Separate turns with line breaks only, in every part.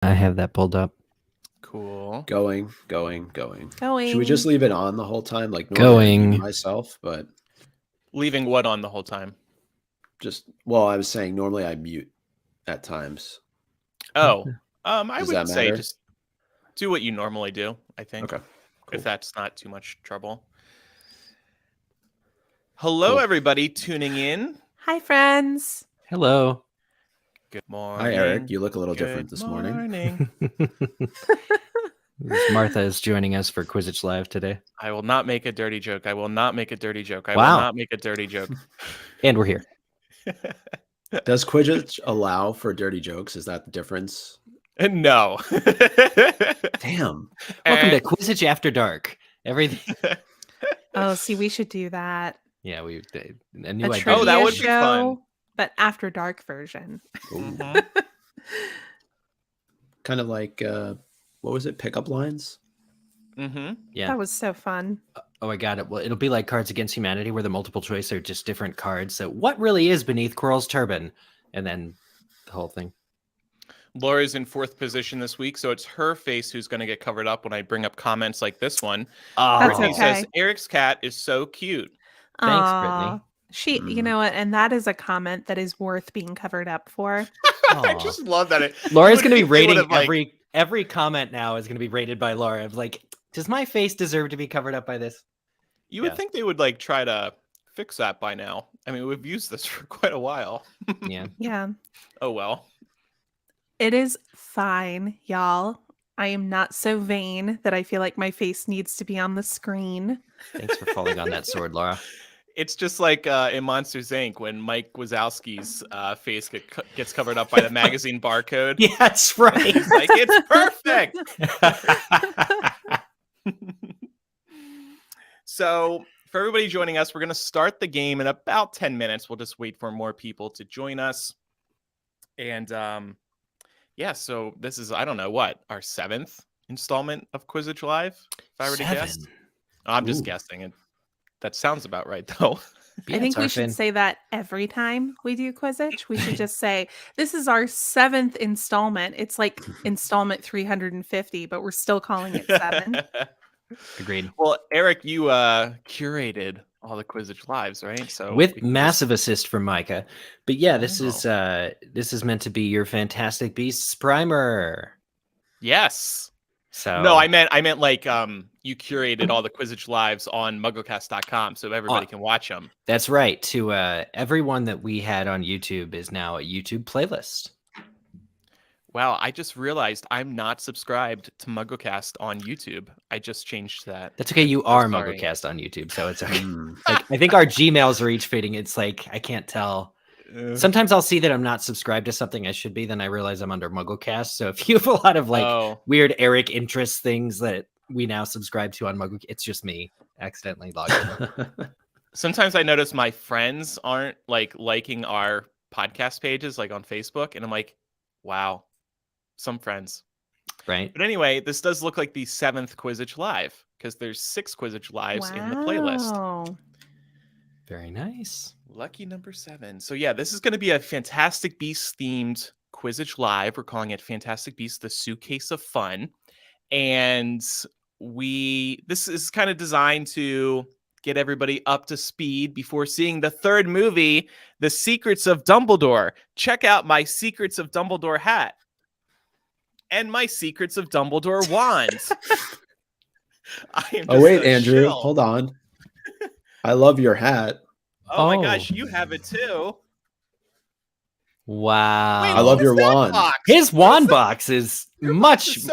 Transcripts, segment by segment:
I have that pulled up.
Cool.
Going. Should we just leave it on the whole time? Like normally I mute myself, but
leaving what on the whole time?
I was saying normally I mute at times.
Oh, I
Does
would
that
say
matter?
just do what you normally do, I think.
Okay. Cool.
If that's not too much trouble. Hello, everybody tuning in.
Hi, friends.
Hello.
Good morning.
Hi, Eric. You look a little different this morning.
Martha is joining us for Quizzitch Live today.
I will not make a dirty joke. I will not make a dirty joke. I
Wow.
will not make a dirty joke.
And we're here.
Does Quizzitch allow for dirty jokes? Is that the difference?
No.
Damn.
Welcome to Quizzitch After Dark. Everything.
Oh, see, we should do that.
Yeah, a
A
new idea.
trivia
that would be
show,
fun.
but after dark version.
Mhm.
Kind of like what was it? Pickup lines?
Mm-hmm.
Yeah.
That was so fun.
Oh, I got it. Well, it'll be like Cards Against Humanity, where the multiple choice are just different cards. So, what really is beneath Quirrell's turban? And then the whole thing.
Laura's in 4th position this week, so it's her face who's going to get covered up when I bring up comments like this one.
Oh,
That's
Brittany
okay.
says Eric's cat is so cute.
Thanks,
Aw.
Brittany.
You know what? And that is a comment that is worth being covered up for.
I just love that.
Laura's going to be rating
like,
every comment now is going to be rated by Laura. Of like, does my face deserve to be covered up by this?
You would think they would like try to fix that by now. I mean, we've used this for quite a while.
Yeah.
Yeah.
Oh, well.
It is fine, y'all. I am not so vain that I feel like my face needs to be on the screen.
Thanks for falling on that sword, Laura.
It's just like in Monsters, Inc. when Mike Wazowski's face gets covered up by the magazine barcode.
Yeah, that's right.
He's like, it's perfect. So for everybody joining us, we're going to start the game in about 10 minutes. We'll just wait for more people to join us. And yeah, so this is, I don't know what, our 7th installment of Quizzitch Live, if I were to guess. I'm just guessing. And that sounds about right, though.
I think we should say that every time we do Quizzitch. We should just say, this is our 7th installment. It's like installment 350, but we're still calling it 7.
Agreed.
Well, Eric, you curated all the Quizzitch Lives, right? So
with massive assist from Micah. But yeah, this is meant to be your Fantastic Beasts primer.
Yes.
So
no, I meant like you curated all the Quizzitch Lives on MuggleCast.com so everybody can watch them.
That's right. To everyone that we had on YouTube is now a YouTube playlist.
Wow, I just realized I'm not subscribed to MuggleCast on YouTube. I just changed that.
That's okay. You are MuggleCast on YouTube, so it's okay. Like, I think our Gmails are each fitting. It's like I can't tell. Sometimes I'll see that I'm not subscribed to something I should be, then I realize I'm under MuggleCast. So if you have a lot of like weird Eric interest things that we now subscribe to on MuggleCast, it's just me accidentally logging in.
Sometimes I notice my friends aren't like liking our podcast pages like on Facebook, and I'm like, wow. Some friends.
Right.
But anyway, this does look like the 7th Quizzitch Live because there's 6 Quizzitch Lives in the playlist.
Very nice.
Lucky number 7. So yeah, this is going to be a Fantastic Beasts themed Quizzitch Live. We're calling it Fantastic Beasts, the Suitcase of Fun. And this is kind of designed to get everybody up to speed before seeing the 3rd movie, The Secrets of Dumbledore. Check out my Secrets of Dumbledore hat. And my Secrets of Dumbledore wands.
Oh, wait, Andrew. Hold on. I love your hat.
Oh my gosh, you have it too.
Wow.
Wait, I love your wand.
Box?
His wand box is
so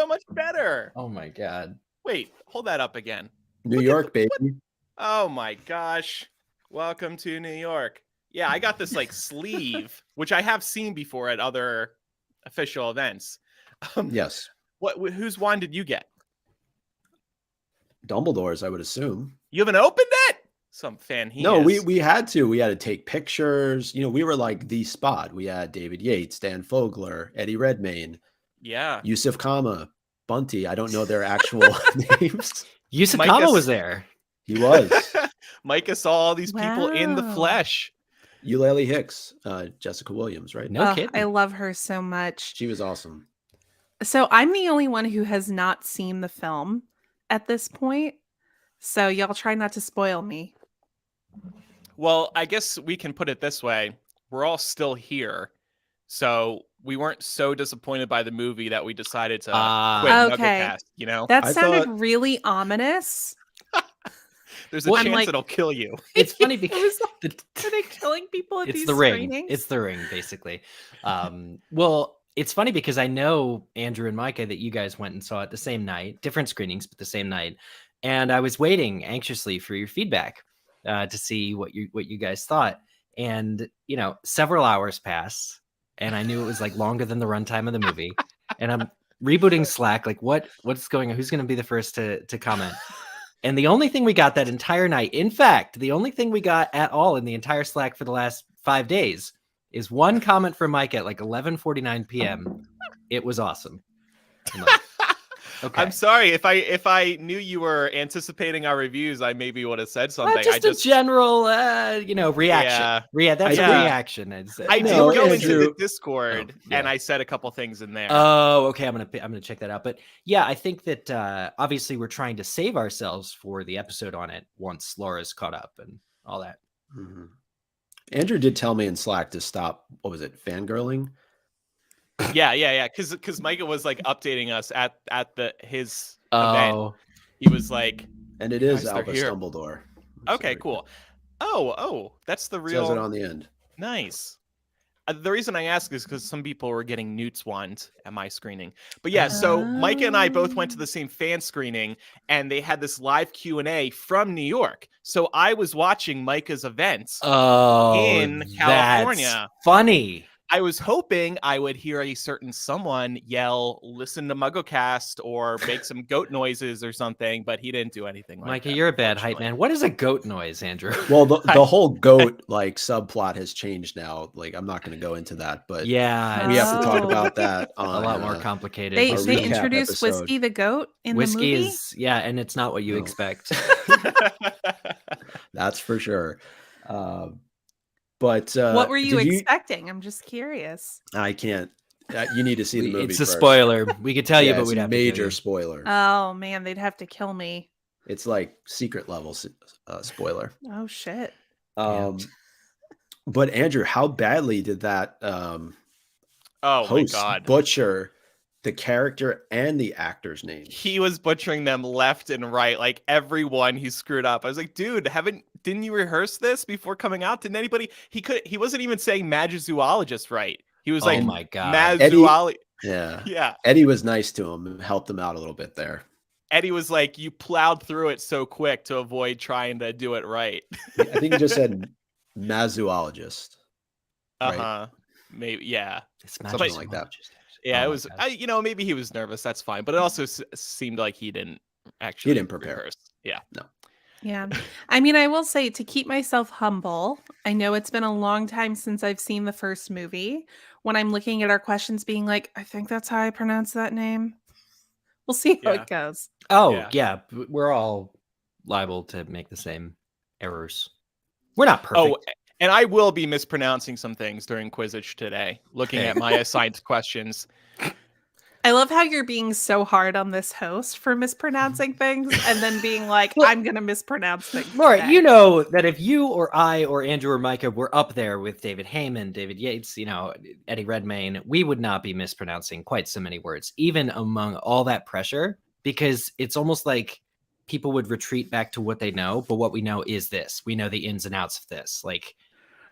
much better.
Oh my God.
Wait, hold that up again.
New York, baby.
Oh my gosh. Welcome to New York. Yeah, I got this like sleeve, which I have seen before at other official events.
Yes.
Whose wand did you get?
Dumbledore's, I would assume.
You haven't opened it? Some fan he
No,
is.
we had to. We had to take pictures. You know, we were like the spot. We had David Yates, Dan Fogler, Eddie Redmayne.
Yeah.
Yusuf Kama, Bunty. I don't know their actual names.
Yusuf Kama was there.
He was.
Micah saw all these people in the flesh.
Eulalie Hicks, Jessica Williams, right?
No kidding.
I love her so much.
She was awesome.
So I'm the only one who has not seen the film at this point. So y'all try not to spoil me.
Well, I guess we can put it this way. We're all still here. So we weren't so disappointed by the movie that we decided to quit
Okay.
MuggleCast, you know?
That
I
sounded
thought-
really ominous.
There's a
Well,
chance
like-
it'll kill you.
It's funny
I
because
was like, are they killing people at
it's
these
the ring.
screenings?
It's the ring, basically. Well, it's funny because I know Andrew and Micah that you guys went and saw it the same night, different screenings, but the same night. And I was waiting anxiously for your feedback to see what you guys thought. And several hours passed, and I knew it was like longer than the runtime of the movie. And I'm rebooting Slack, like what's going on? Who's going to be the first to comment? And the only thing we got that entire night, in fact, the only thing we got at all in the entire Slack for the last 5 days is one comment from Mike at like 11:49 p.m. It was awesome. I'm like, okay.
I'm sorry if I knew you were anticipating our reviews, I maybe would have said something.
Just a general, reaction. That's a reaction. I'd say.
I did
No,
go into
Andrew-
the Discord
yeah.
and I said a couple things in there.
Oh, okay. I'm gonna check that out. But yeah, I think that obviously we're trying to save ourselves for the episode on it once Laura's caught up and all that.
Mm-hmm. Andrew did tell me in Slack to stop. What was it? Fangirling.
Yeah. Because Micah was like updating us at his event.
Oh,
He was like,
And it is
Nice, they're
Albus
here.
Dumbledore.
okay, cool. Oh, that's the
It says it
real
on the end.
nice. The reason I ask is because some people were getting Newt's wand at my screening. But yeah, so Micah and I both went to the same fan screening, and they had this live Q&A from New York. So I was watching Micah's events in California.
That's funny.
I was hoping I would hear a certain someone yell, "Listen to MuggleCast," or make some goat noises or something, but he didn't do anything like
Micah,
that.
you're a bad hype
unfortunately.
man. What is a goat noise, Andrew?
Well, the whole goat like subplot has changed now. Like, I'm not going to go into that, but
Yeah,
we have to talk
Oh.
about that
a
on
lot more complicated.
They
Our recap
introduced
episode.
Whiskey the goat in
Whiskey
the movie.
is and it's not what you
No.
expect.
That's for sure. But
What were you
did
expecting? I'm just curious.
I can't. You need to see the movie.
It's a
first.
spoiler. We could tell you,
Yeah,
but
it's
we'd
a
have to kill
major
you.
spoiler.
Oh man, they'd have to kill me.
It's like secret level spoiler.
Oh shit.
But Andrew, how badly did that
Oh my
host
god.
butcher the character and the actor's name?
He was butchering them left and right, like everyone he screwed up. I was like, dude, didn't you rehearse this before coming out? Didn't anybody? He wasn't even saying magizoologist right. He was like,
Oh my god.
Mazoology.
Yeah.
Yeah.
Eddie was nice to him and helped him out a little bit there.
Eddie was like, you plowed through it so quick to avoid trying to do it right.
I think he just said mazoologist.
Uh-huh. Maybe, yeah.
It's
Something like that.
Yeah,
Oh
it
my
was,
God.
maybe he was nervous. That's fine. But it also seemed like he didn't actually
prepare.
rehearse. Yeah.
Yeah. I mean, I will say to keep myself humble, I know it's been a long time since I've seen the first movie. When I'm looking at our questions, being like, I think that's how I pronounce that name. We'll see how
Yeah.
it goes.
Oh
Yeah.
we're all liable to make the same errors. We're not perfect.
Oh, and I will be mispronouncing some things during Quizzitch today, looking at my assigned questions.
I love how you're being so hard on this host for mispronouncing things and then being like,
Well-
I'm going to mispronounce things.
Laura,
today.
you know that if you or I or Andrew or Micah were up there with David Heyman, David Yates, Eddie Redmayne, we would not be mispronouncing quite so many words, even among all that pressure, because it's almost like people would retreat back to what they know. But what we know is this. We know the ins and outs of this. Like,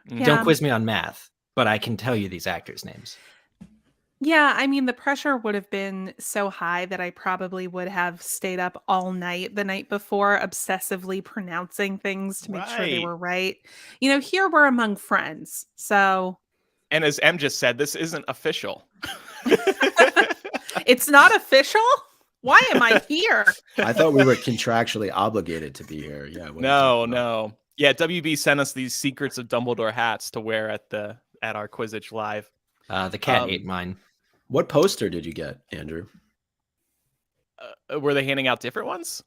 Yeah.
don't quiz me on math, but I can tell you these actors' names.
Yeah, I mean, the pressure would have been so high that I probably would have stayed up all night the night before, obsessively pronouncing things to make sure they
Right.
were right. Here we're among friends. So
And as M just said, this isn't official.
it's not official. Why am I here?
I thought we were contractually obligated to be here. Yeah. what are you
No,
talking about?
no. Yeah, WB sent us these secrets of Dumbledore hats to wear at our Quizzitch Live.
The cat
Um,
ate mine.
What poster did you get, Andrew?
Were they handing out different ones?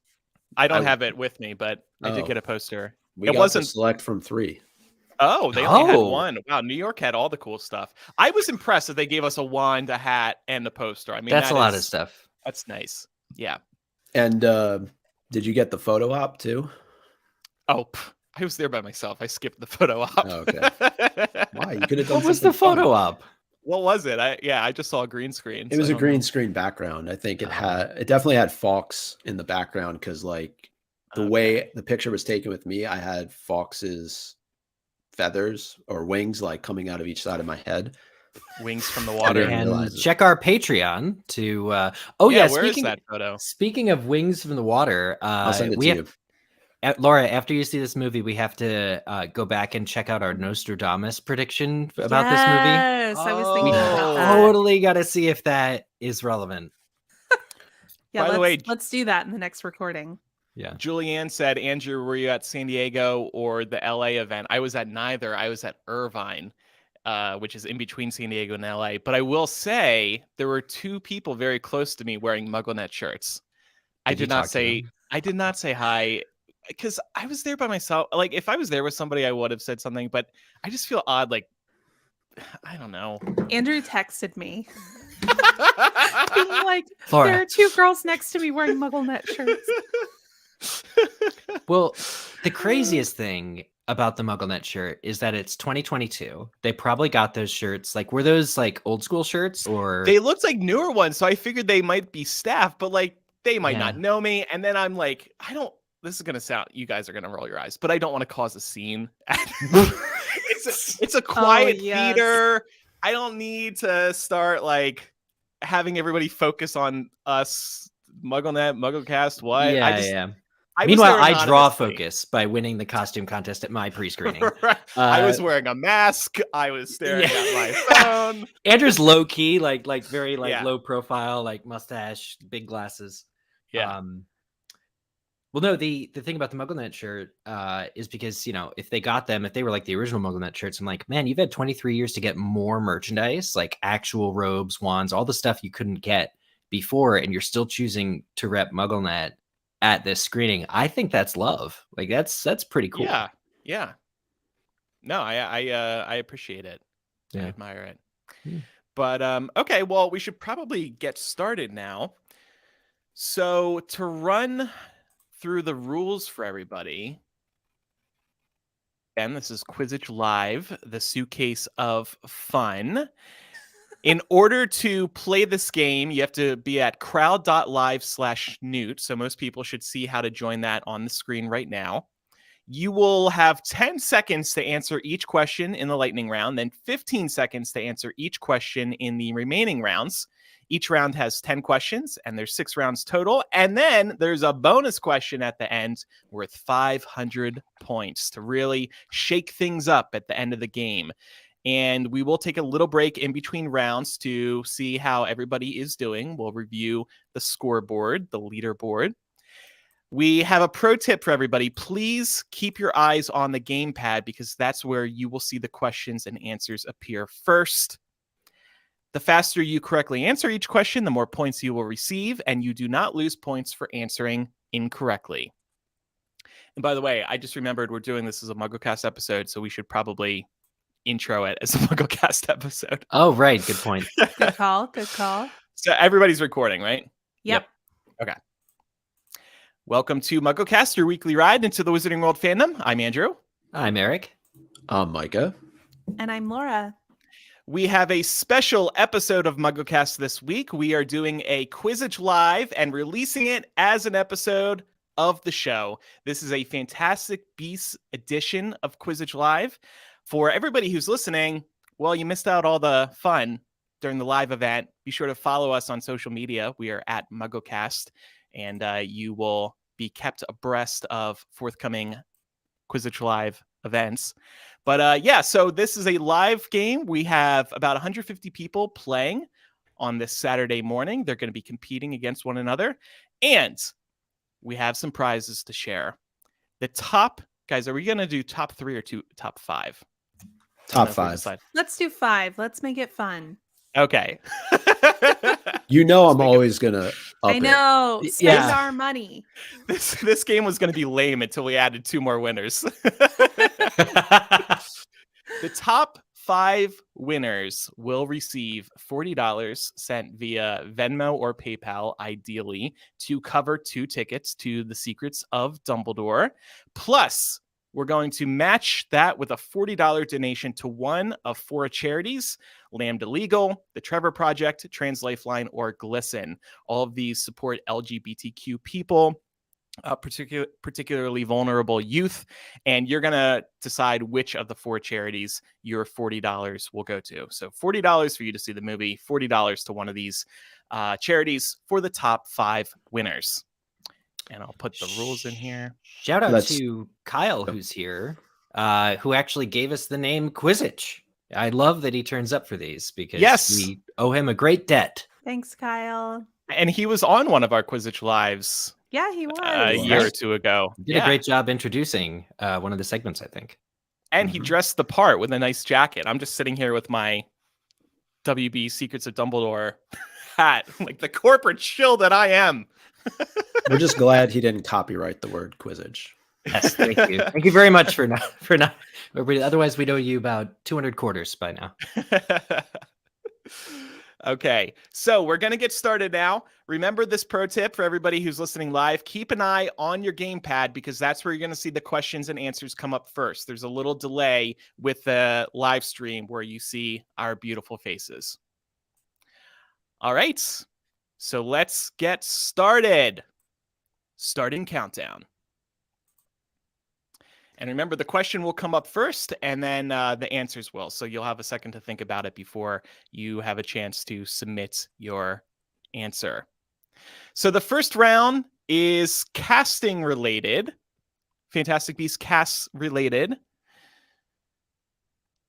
I don't
I-
have it with me, but I did
Oh.
get a poster.
We
It
got
wasn't-
to select from 3.
Oh, they only had
Oh.
one. Wow, New York had all the cool stuff. I was impressed that they gave us a wand, a hat, and the poster. I mean,
That's a lot of stuff.
That's nice. Yeah.
And did you get the photo op too?
Oh, I was there by myself. I skipped the photo op.
Oh, okay. Why? You could have done
What was the
something fun.
photo op?
What was it? I just saw a green screen.
It was a green screen background. I think it definitely had Fox in the background because like the way the picture was taken with me, I had Fox's feathers or wings like coming out of each side of my head.
Wings from the water.
And check our Patreon to where
is that photo?
Speaking of wings from the water,
I'll send it to you.
Laura, after you see this movie, we have to go back and check out our Nostradamus prediction about this movie.
Yes, I was thinking about that.
Totally got to see if that is relevant.
Yeah,
By the way,
let's do that in the next recording.
Yeah.
Julianne said, Andrew, were you at San Diego or the LA event? I was at neither. I was at Irvine, which is in between San Diego and LA. But I will say there were two people very close to me wearing MuggleNet shirts. I did not say hi because I was there by myself. Like if I was there with somebody, I would have said something, but I just feel odd. Like, I don't know.
Andrew texted me. Being like,
Laura.
there are two girls next to me wearing MuggleNet shirts.
Well, the craziest thing about the MuggleNet shirt is that it's 2022. They probably got those shirts. Like, were those like old school shirts or?
They looked like newer ones, so I figured they might be staff, but like they might not know me. And then I'm like, this is gonna sound, you guys are gonna roll your eyes, but I don't want to cause a scene. it's a quiet theater. I don't need to start like having everybody focus on us, MuggleNet, MuggleCast. What?
Meanwhile, I draw focus by winning the costume contest at my pre-screening.
I was wearing a mask. I was staring at my phone.
Andrew's low key, like very low profile, like mustache, big glasses.
Yeah.
Well, no, the thing about the MuggleNet shirt is because, if they got them, if they were like the original MuggleNet shirts, I'm like, man, you've had 23 years to get more merchandise, like actual robes, wands, all the stuff you couldn't get before, and you're still choosing to rep MuggleNet at this screening. I think that's love. Like that's pretty cool.
Yeah. No, I appreciate it.
Yeah.
I admire it. But okay, well, we should probably get started now. So to run through the rules for everybody, and this is Quizzitch Live, the Suitcase of Fun. In order to play this game, you have to be at crowd.live/Newt. So most people should see how to join that on the screen right now. You will have 10 seconds to answer each question in the lightning round, then 15 seconds to answer each question in the remaining rounds. Each round has 10 questions, and there's 6 rounds total. And then there's a bonus question at the end worth 500 points to really shake things up at the end of the game. And we will take a little break in between rounds to see how everybody is doing. We'll review the scoreboard, the leaderboard. We have a pro tip for everybody. Please keep your eyes on the gamepad because that's where you will see the questions and answers appear first. The faster you correctly answer each question, the more points you will receive, and you do not lose points for answering incorrectly. And by the way, I just remembered we're doing this as a MuggleCast episode, so we should probably intro it as a MuggleCast episode.
Oh, right. Good point.
Good call.
So everybody's recording, right?
Yep.
Okay. Welcome to MuggleCast, your weekly ride into the Wizarding World fandom. I'm Andrew.
I'm Eric.
I'm Micah.
And I'm Laura.
We have a special episode of MuggleCast this week. We are doing a Quizzitch Live and releasing it as an episode of the show. This is a Fantastic Beasts edition of Quizzitch Live. For everybody who's listening, well, you missed out all the fun during the live event. Be sure to follow us on social media. We are at MuggleCast, and you will be kept abreast of forthcoming Quizzitch Live events. But so this is a live game. We have about 150 people playing on this Saturday morning. They're going to be competing against one another. And we have some prizes to share. The top, guys, are we going to do top 3 or top 5?
Top 5.
Let's do 5. Let's make it fun.
Okay.
I'm always going to up
I
it.
know. Spend
Yeah.
our money.
This game was going to be lame until we added 2 more winners. The top 5 winners will receive $40 sent via Venmo or PayPal, ideally, to cover 2 tickets to the Secrets of Dumbledore. Plus, we're going to match that with a $40 donation to one of 4 charities: Lambda Legal, the Trevor Project, Trans Lifeline, or Glisten. All of these support LGBTQ people, particularly vulnerable youth, and you're going to decide which of the 4 charities your $40 will go to. So $40 for you to see the movie, $40 to one of these charities for the top 5 winners. And I'll put the rules in here.
Shout out to Kyle, who's here, who actually gave us the name Quizzitch. I love that he turns up for these because we owe him a great debt.
Thanks, Kyle.
And he was on one of our Quizzitch lives.
Yeah, he was.
A year or 2 ago.
He did a great job introducing one of the segments, I think.
And he dressed the part with a nice jacket. I'm just sitting here with my WB Secrets of Dumbledore hat, like the corporate shill that I am.
We're just glad he didn't copyright the word Quizzitch.
Yes, thank you. Thank you very much for not. Otherwise, we'd owe you about 200 quarters by now.
Okay, so we're going to get started now. Remember this pro tip for everybody who's listening live. Keep an eye on your gamepad because that's where you're going to see the questions and answers come up first. There's a little delay with the live stream where you see our beautiful faces. All right, so let's get started. Starting countdown. And remember, the question will come up first, and then the answers will. So you'll have a second to think about it before you have a chance to submit your answer. So the first round is casting related. Fantastic Beasts cast related.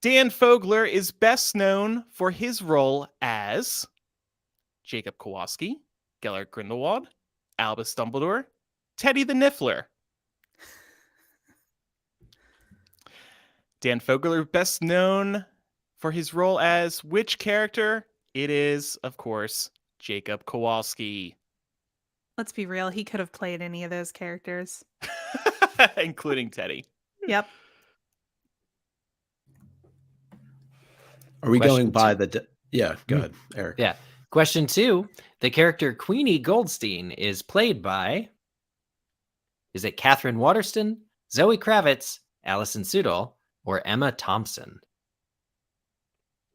Dan Fogler is best known for his role as Jacob Kowalski, Gellert Grindelwald, Albus Dumbledore, Teddy the Niffler. Dan Fogler, best known for his role as which character? It is, of course, Jacob Kowalski.
Let's be real. He could have played any of those characters.
Including Teddy.
Yep.
Are we
Question
going by
two.
Yeah, go ahead, Eric.
Yeah. Question 2. The character Queenie Goldstein is played by... Is it Catherine Waterston, Zoe Kravitz, Alison Sudol, or Emma Thompson?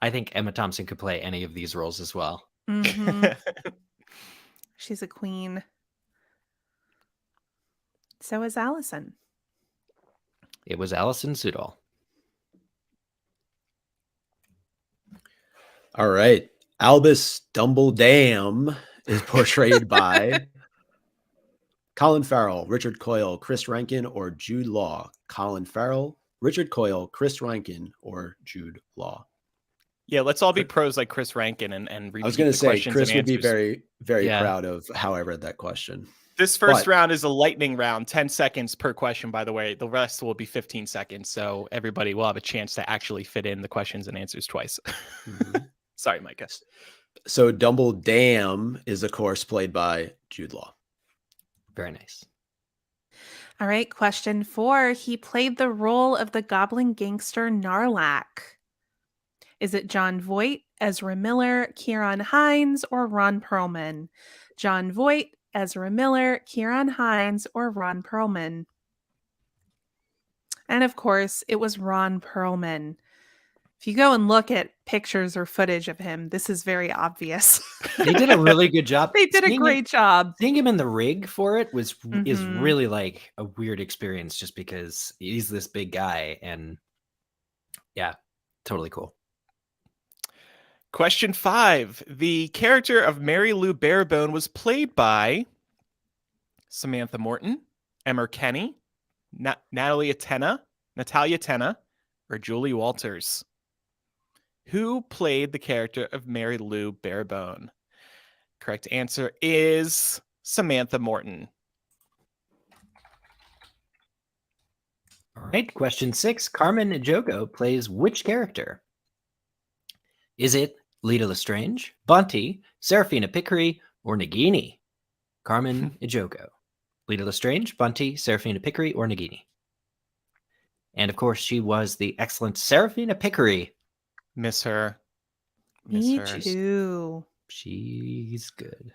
I think Emma Thompson could play any of these roles as well.
Mm-hmm. She's a queen. So is Allison.
It was Alison Sudol.
All right. Albus Dumbledam is portrayed by Colin Farrell, Richard Coyle, Chris Rankin, or Jude Law. Colin Farrell, Richard Coyle, Chris Rankin, or Jude Law.
Yeah, let's all be pros like Chris Rankin and repeat
I was going to say, Chris would be
answers.
very, very proud of how I read that question.
This first round is a lightning round, 10 seconds per question, by the way. The rest will be 15 seconds, so everybody will have a chance to actually fit in the questions and answers twice.
Mm-hmm.
Sorry, Micah.
So Dumbledam is, of course, played by Jude Law.
Very nice.
All right. Question 4. He played the role of the goblin gangster Narlac. Is it John Voight, Ezra Miller, Kieran Hines, or Ron Perlman? John Voight, Ezra Miller, Kieran Hines, or Ron Perlman? And of course, it was Ron Perlman. If you go and look at pictures or footage of him, this is very obvious.
They did a really good job.
They did a great job.
Seeing him in the rig for it is really like a weird experience just because he's this big guy and yeah, totally cool.
Question 5. The character of Mary Lou Barebone was played by Samantha Morton, Emmer Kenny, Natalia Tenna, or Julie Walters. Who played the character of Mary Lou Barebone? Correct answer is Samantha Morton.
All right. Question 6. Carmen Ejogo plays which character? Is it Lita Lestrange, Bunty, Serafina Pickery, or Nagini? Carmen Ejogo, Lita Lestrange, Bunty, Serafina Pickery, or Nagini. And of course, she was the excellent Serafina Pickery.
Miss her. Miss
Me
her.
too.
She's good.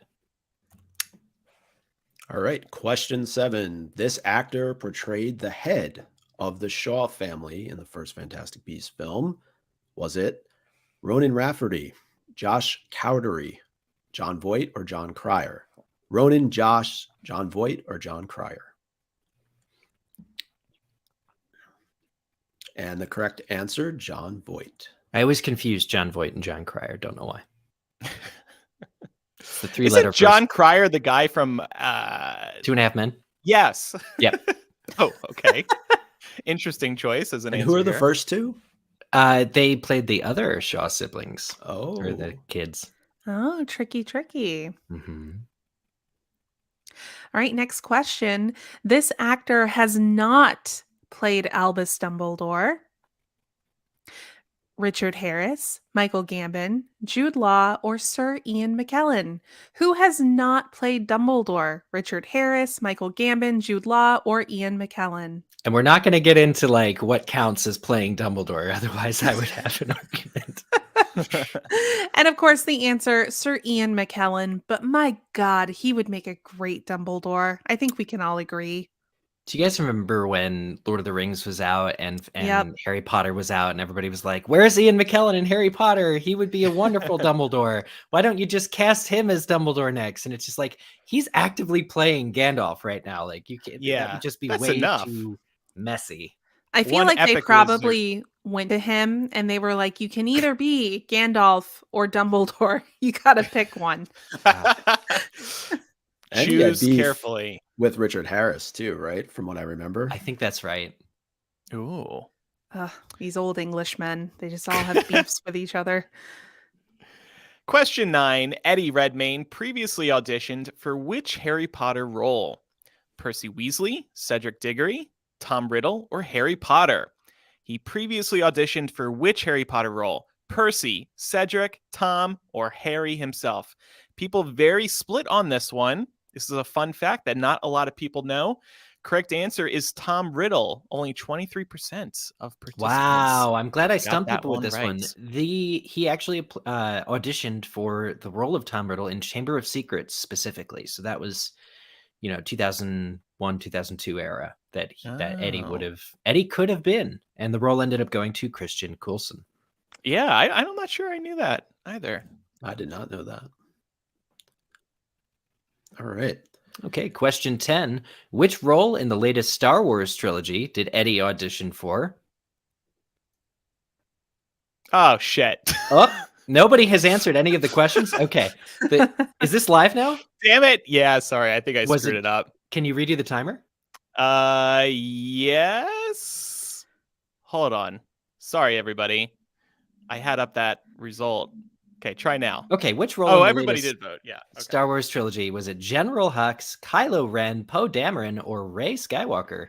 All right. Question 7. This actor portrayed the head of the Shaw family in the first Fantastic Beasts film. Was it Ronan Rafferty, Josh Cowdery, John Voight, or John Cryer? Ronan, Josh, John Voight, or John Cryer? And the correct answer, John Voight.
I always confuse John Voight and John Cryer. Don't know why. It's the
Isn't
three-letter
John Cryer the guy from
2.5 Men?
Yes.
Yep.
Oh, okay. Interesting choice as an
And
answer.
who are the
here.
first two?
They played the other Shaw siblings.
Oh,
Or the kids.
Oh, tricky.
Mm-hmm.
All right, next question. This actor has not played Albus Dumbledore. Richard Harris, Michael Gambon, Jude Law, or Sir Ian McKellen? Who has not played Dumbledore? Richard Harris, Michael Gambon, Jude Law, or Ian McKellen?
And we're not going to get into like what counts as playing Dumbledore. Otherwise, I would have an argument.
And of course, the answer, Sir Ian McKellen. But my God, he would make a great Dumbledore. I think we can all agree.
Do you guys remember when Lord of the Rings was out and
Yep.
Harry Potter was out and everybody was like, where's Ian McKellen in Harry Potter? He would be a wonderful Dumbledore. Why don't you just cast him as Dumbledore next? And it's just like, he's actively playing Gandalf right now. Like, you can't, that would just be
that's
way
enough.
too messy.
I feel
One
like they
epic
probably went to him and they were like, you can either be Gandalf or Dumbledore. You got to pick one.
And he had
Choose
beef
carefully.
with Richard Harris too, right? From what I remember.
I think that's right.
Ooh.
These old Englishmen, they just all have beefs with each other.
Question 9. Eddie Redmayne previously auditioned for which Harry Potter role? Percy Weasley, Cedric Diggory, Tom Riddle, or Harry Potter? He previously auditioned for which Harry Potter role? Percy, Cedric, Tom, or Harry himself? People very split on this one. This is a fun fact that not a lot of people know. Correct answer is Tom Riddle. Only 23% of participants.
Wow, I'm glad I
got
stumped
that
people with
one
this
right.
one. He actually auditioned for the role of Tom Riddle in Chamber of Secrets specifically. So that was, 2001, 2002 era that Eddie could have been, and the role ended up going to Christian Coulson.
Yeah, I'm not sure I knew that either.
I did not know that. All right.
Okay, question 10. Which role in the latest Star Wars trilogy did Eddie audition for?
Oh, shit.
Oh, nobody has answered any of the questions? Okay. Is this live now?
Damn it. Yeah, sorry. I think I screwed it up.
Can you redo the timer?
Yes. Hold on. Sorry, everybody. I had up that result. Okay, try now.
Okay, which role?
Oh, everybody did vote. Yeah. Okay.
Star Wars trilogy, was it General Hux, Kylo Ren, Poe Dameron, or Rey Skywalker?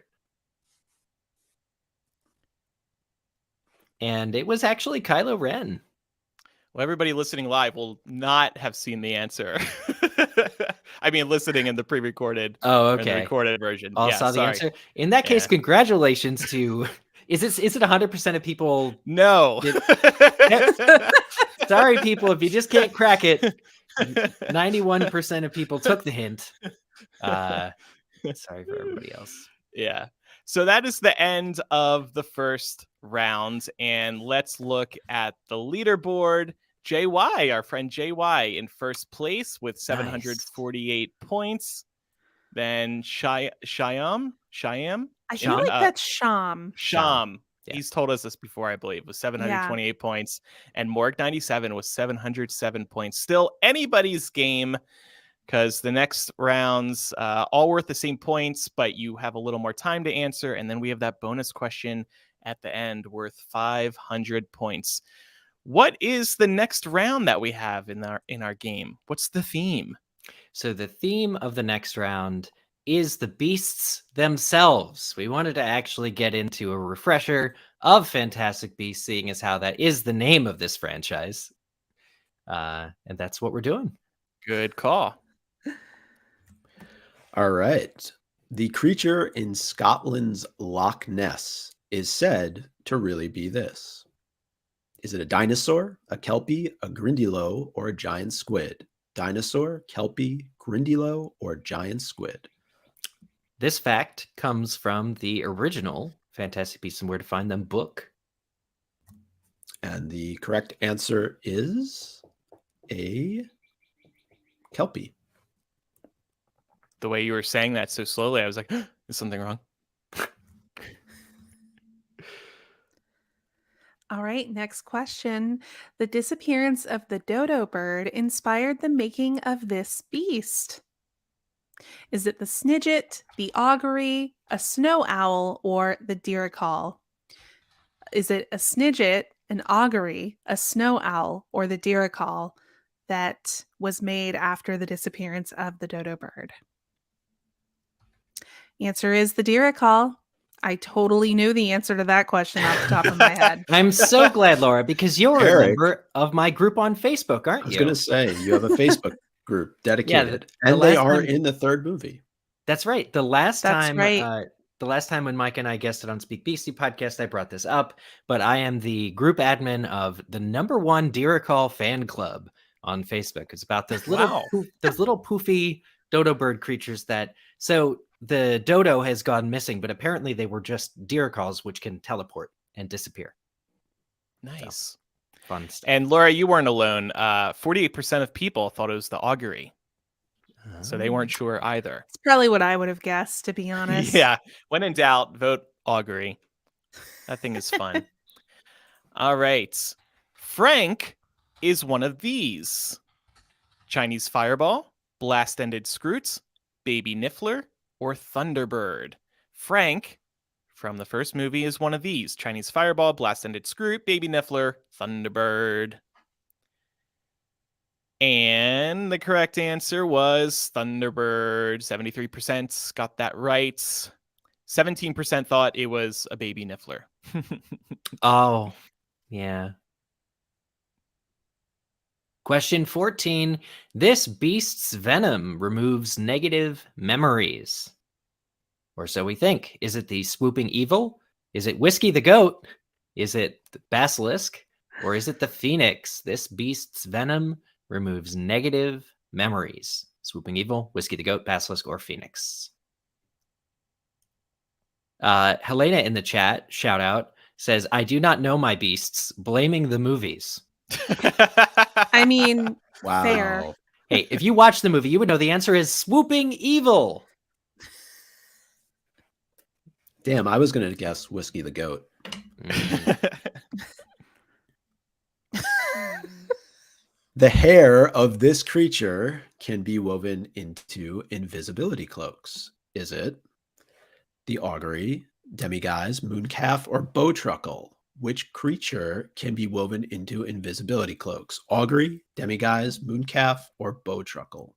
And it was actually Kylo Ren.
Well, everybody listening live will not have seen the answer. I mean, listening in the pre-recorded.
Oh,
or the
okay.
recorded version.
All saw the answer. In that case, congratulations to. Is it 100% of people?
No.
Sorry, people, if you just can't crack it. 91% of people took the hint. Sorry for everybody else.
Yeah. So that is the end of the first round. And let's look at the leaderboard. JY, our friend JY, in first place with 748 points. Then Shyam.
I feel like that's Sham.
Sham.
Yeah.
He's told us this before, I believe, with 728 points. And Morg 97 with 707 points. Still anybody's game, because the next rounds all worth the same points, but you have a little more time to answer. And then we have that bonus question at the end worth 500 points. What is the next round that we have in our game? What's the theme?
So the theme of the next round is the beasts themselves. We wanted to actually get into a refresher of Fantastic Beasts, seeing as how that is the name of this franchise. And that's what we're doing.
Good call.
All right. The creature in Scotland's Loch Ness is said to really be this. Is it a dinosaur, a kelpie, a grindylow, or a giant squid? Dinosaur, kelpie, grindylow, or giant squid?
This fact comes from the original Fantastic Beasts and Where to Find Them book.
And the correct answer is a kelpie.
The way you were saying that so slowly, I was like, is something wrong?
All right, next question. The disappearance of the dodo bird inspired the making of this beast. Is it the snidget, the augury, a snow owl, or the dirical? Is it a snidget, an augury, a snow owl, or the dirical that was made after the disappearance of the dodo bird? Answer is the dirical. I totally knew the answer to that question off the top of my head.
I'm so glad, Laura, because you're a
Eric.
member of my group on Facebook, aren't
I was
you?
going to say, you have a Facebook group dedicated,
the
and they
last
are
time-
in the third movie.
That's right. The last
That's
time,
right.
the last time when Mike and I guested on Speak Beastie podcast, I brought this up. But I am the group admin of the #1 Dirical fan club on Facebook. It's about those little,
Wow.
those little poofy dodo bird creatures that. So the dodo has gone missing, but apparently they were just Diricals, which can teleport and disappear.
Nice.
Fun stuff.
And Laura, you weren't alone. 48% of people thought it was the augury. So they weren't sure either.
It's probably what I would have guessed, to be honest.
Yeah. When in doubt, vote augury. That thing is fun. All right. Frank is one of these. Chinese fireball, blast-ended scroots, baby niffler, or thunderbird. Frank from the first movie is one of these. Chinese fireball, blast-ended scroot, baby niffler, thunderbird. And the correct answer was Thunderbird. 73% got that right. 17% thought it was a baby niffler.
Oh, yeah. Question 14. This beast's venom removes negative memories. Or so we think. Is it the swooping evil? Is it Whiskey the goat? Is it the basilisk? Or is it the phoenix? This beast's venom removes negative memories. Swooping evil, Whiskey the goat, basilisk, or phoenix. Helena in the chat, shout out, says, I do not know my beasts, blaming the movies.
I mean,
Wow.
fair.
Hey, if you watch the movie, you would know the answer is swooping evil.
Damn, I was going to guess Whiskey the goat. The hair of this creature can be woven into invisibility cloaks. Is it the augury, demiguise, mooncalf, or bowtruckle? Which creature can be woven into invisibility cloaks? Augury, demiguise, mooncalf, or bowtruckle?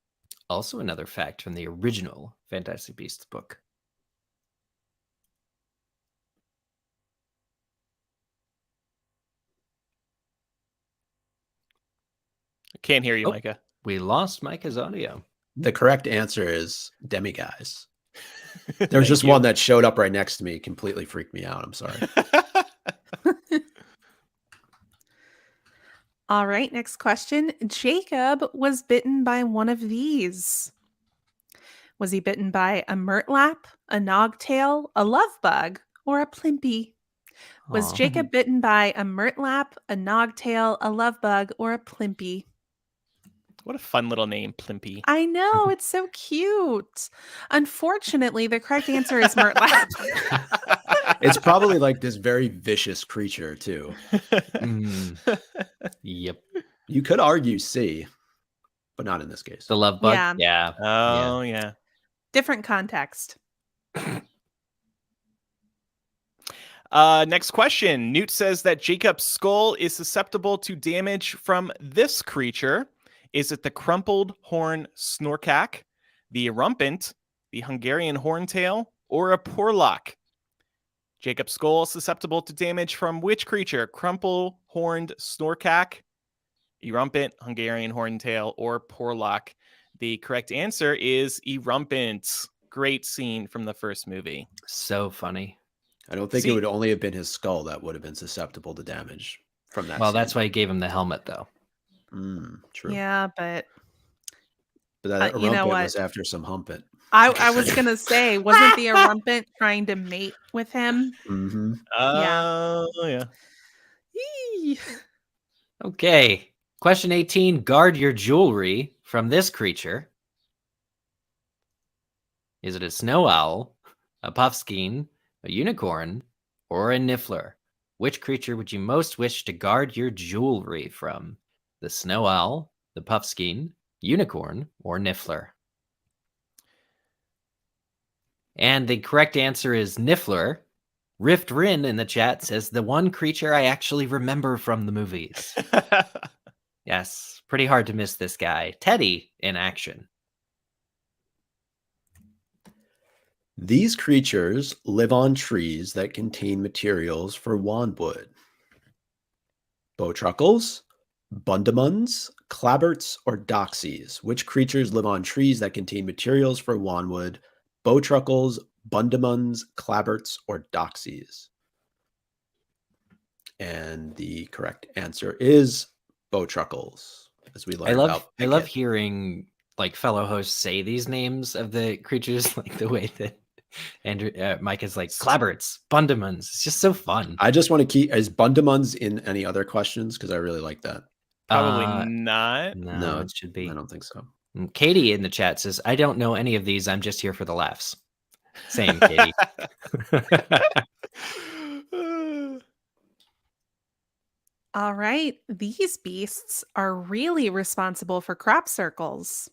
Also another fact from the original Fantastic Beasts book.
Can't hear you,
Oh.
Micah.
We lost Micah's audio.
The correct answer is demiguise. There's
Thank
just
you.
one that showed up right next to me. Completely freaked me out. I'm sorry.
All right, next question. Jacob was bitten by one of these. Was he bitten by a murtlap, a nogtail, a lovebug, or a plimpy? Was
Aw.
Jacob bitten by a murtlap, a nogtail, a lovebug, or a plimpy?
What a fun little name, Plimpy.
I know, it's so cute. Unfortunately, the correct answer is murtlap.
It's probably like this very vicious creature, too.
Mm. Yep.
You could argue C, but not in this case.
The love bug.
Yeah.
Yeah.
Oh, yeah.
Different context.
Next question. Newt says that Jacob's skull is susceptible to damage from this creature. Is it the crumpled horn snorkak, the rumpant, the Hungarian horntail, or a porlock? Jacob's skull susceptible to damage from which creature? Crumple-horned snorkak, erumpant, Hungarian horntail, or porlock? the correct answer is Erumpent. Great scene from the first movie.
So funny.
I don't think it would only have been his skull that would have been susceptible to damage from that.
Well,
scene.
that's why he gave him the helmet, though.
True.
Yeah, but
that
you know
Erumpent
what?
was after some humping.
I was gonna say, wasn't the Erumpent trying to mate with him?
Mm-hmm.
Oh, yeah.
Eee.
Okay. Question 18. Guard your jewelry from this creature. Is it a snow owl, a puffskein, a unicorn, or a niffler? Which creature would you most wish to guard your jewelry from? The snow owl, the puffskein, unicorn, or niffler? And the correct answer is niffler. Rift Rin in the chat says the one creature I actually remember from the movies. Yes, pretty hard to miss this guy. Teddy in action.
These creatures live on trees that contain materials for wandwood. Bowtruckles, bundamuns, clabberts, or doxies. Which creatures live on trees that contain materials for wandwood? Bowtruckles, bundamuns, clabberts, or doxies? And the correct answer is bowtruckles. As we learned
I love hearing like fellow hosts say these names of the creatures, like the way that Andrew Mike is like clabberts, bundamans. It's just so fun.
I just want to keep is bundamuns in any other questions because I really like that.
Probably not.
No, it should be.
I don't think so.
Katie in the chat says, I don't know any of these. I'm just here for the laughs. Same, Katie.
All right. These beasts are really responsible for crop circles.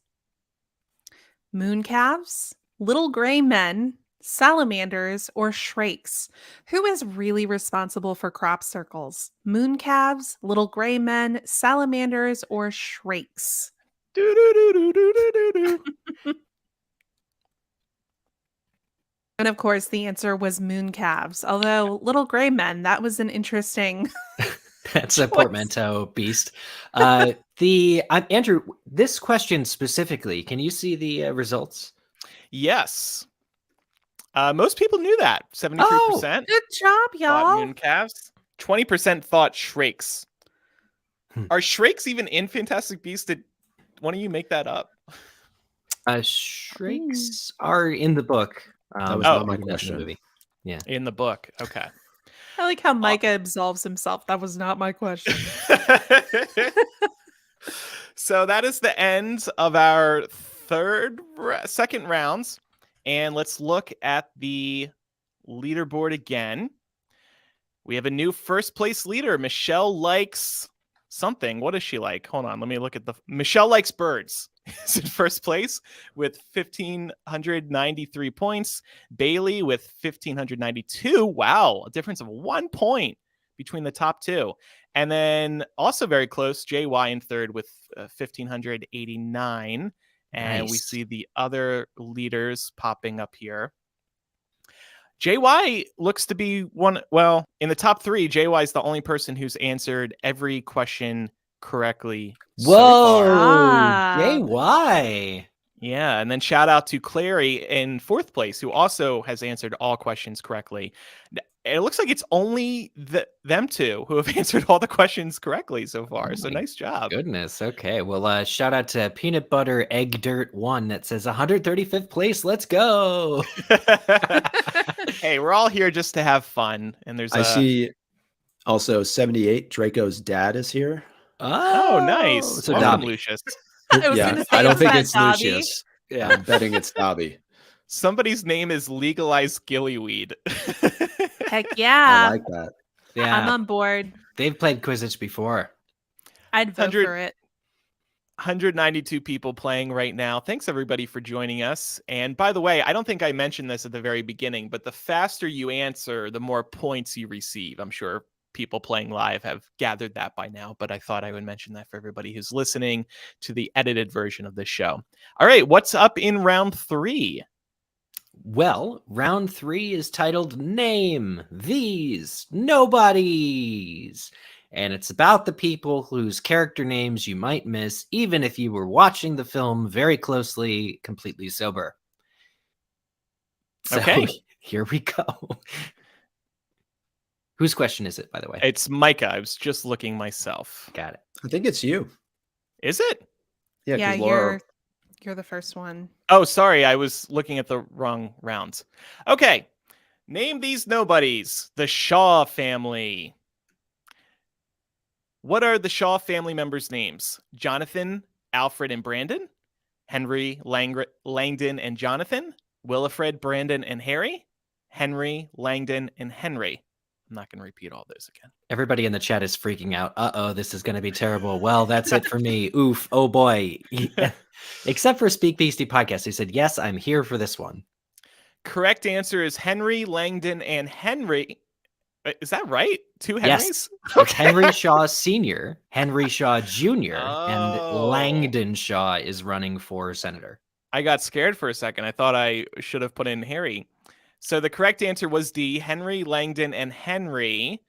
Moon calves, little gray men, salamanders, or shrakes. Who is really responsible for crop circles? Moon calves, little gray men, salamanders, or shrakes? And of course, the answer was moon calves. Although little gray men, that was an interesting.
That's a portmanteau beast. Andrew, this question specifically, can you see the results?
Yes. Most people knew that. 73%.
Oh, good job, y'all.
Moon calves. 20% thought shrakes. Are shrakes even in Fantastic Beasts? Did one of you make that up?
Shrakes are in the book.
That was not my question.
Movie. Yeah,
in the book. Okay.
I like how Micah absolves himself. That was not my question.
So that is the end of our second rounds. And let's look at the leaderboard again. We have a new first place leader. Michelle likes something. What does she like? Hold on. Let me look at Michelle likes birds. Is in first place with 1,593 points. Bailey with 1,592. Wow. A difference of 1 point between the top two. And then also very close, JY in third with 1,589. And we see the other leaders popping up here. JY looks to be in the top three, JY is the only person who's answered every question correctly.
Whoa,
so
JY.
Yeah, and then shout out to Clary in fourth place, who also has answered all questions correctly. It looks like it's only them two who have answered all the questions correctly so far. So nice job.
Goodness. Okay. Well, shout out to Peanut Butter Egg Dirt 1 that says 135th place. Let's go.
Hey, we're all here just to have fun. And
I see also 78. Draco's dad is here.
Oh, nice.
So
welcome, Lucius.
I don't think it's
Dobby.
Lucius. Yeah, I'm betting it's Dobby.
Somebody's name is Legalized Gillyweed.
Heck yeah.
I like that.
Yeah,
I'm on board.
They've played Quizzitch before.
I'd vote for it.
192 people playing right now. Thanks everybody for joining us. And by the way, I don't think I mentioned this at the very beginning, but the faster you answer, the more points you receive. I'm sure people playing live have gathered that by now, but I thought I would mention that for everybody who's listening to the edited version of this show. All right, what's up in round 3?
Well, round 3 is titled Name These Nobodies. And it's about the people whose character names you might miss, even if you were watching the film very closely, completely sober. So
Okay.
here we go. Whose question is it, by the way?
It's Micah. I was just looking myself.
Got it.
I think it's you.
Is it?
Yeah,
Yeah,
because Laura.
you're the first one.
Oh, sorry. I was looking at the wrong rounds. Okay. Name these nobodies. The Shaw family. What are the Shaw family members' names? Jonathan, Alfred, and Brandon? Henry, Langdon, and Jonathan? Wilfred, Brandon, and Harry? Henry, Langdon, and Henry. I'm not going to repeat all those again.
Everybody in the chat is freaking out. Uh-oh, this is going to be terrible. Well, that's it for me. Oof. Oh, boy. Except for Speak Beastie Podcast. He said, yes, I'm here for this one.
Correct answer is Henry, Langdon, and Henry. Is that right? Two Henrys?
Yes. It's Henry Shaw Sr., Henry Shaw Jr., and
Oh.
Langdon Shaw is running for senator.
I got scared for a second. I thought I should have put in Harry. So the correct answer was D, Henry, Langdon, and Henry.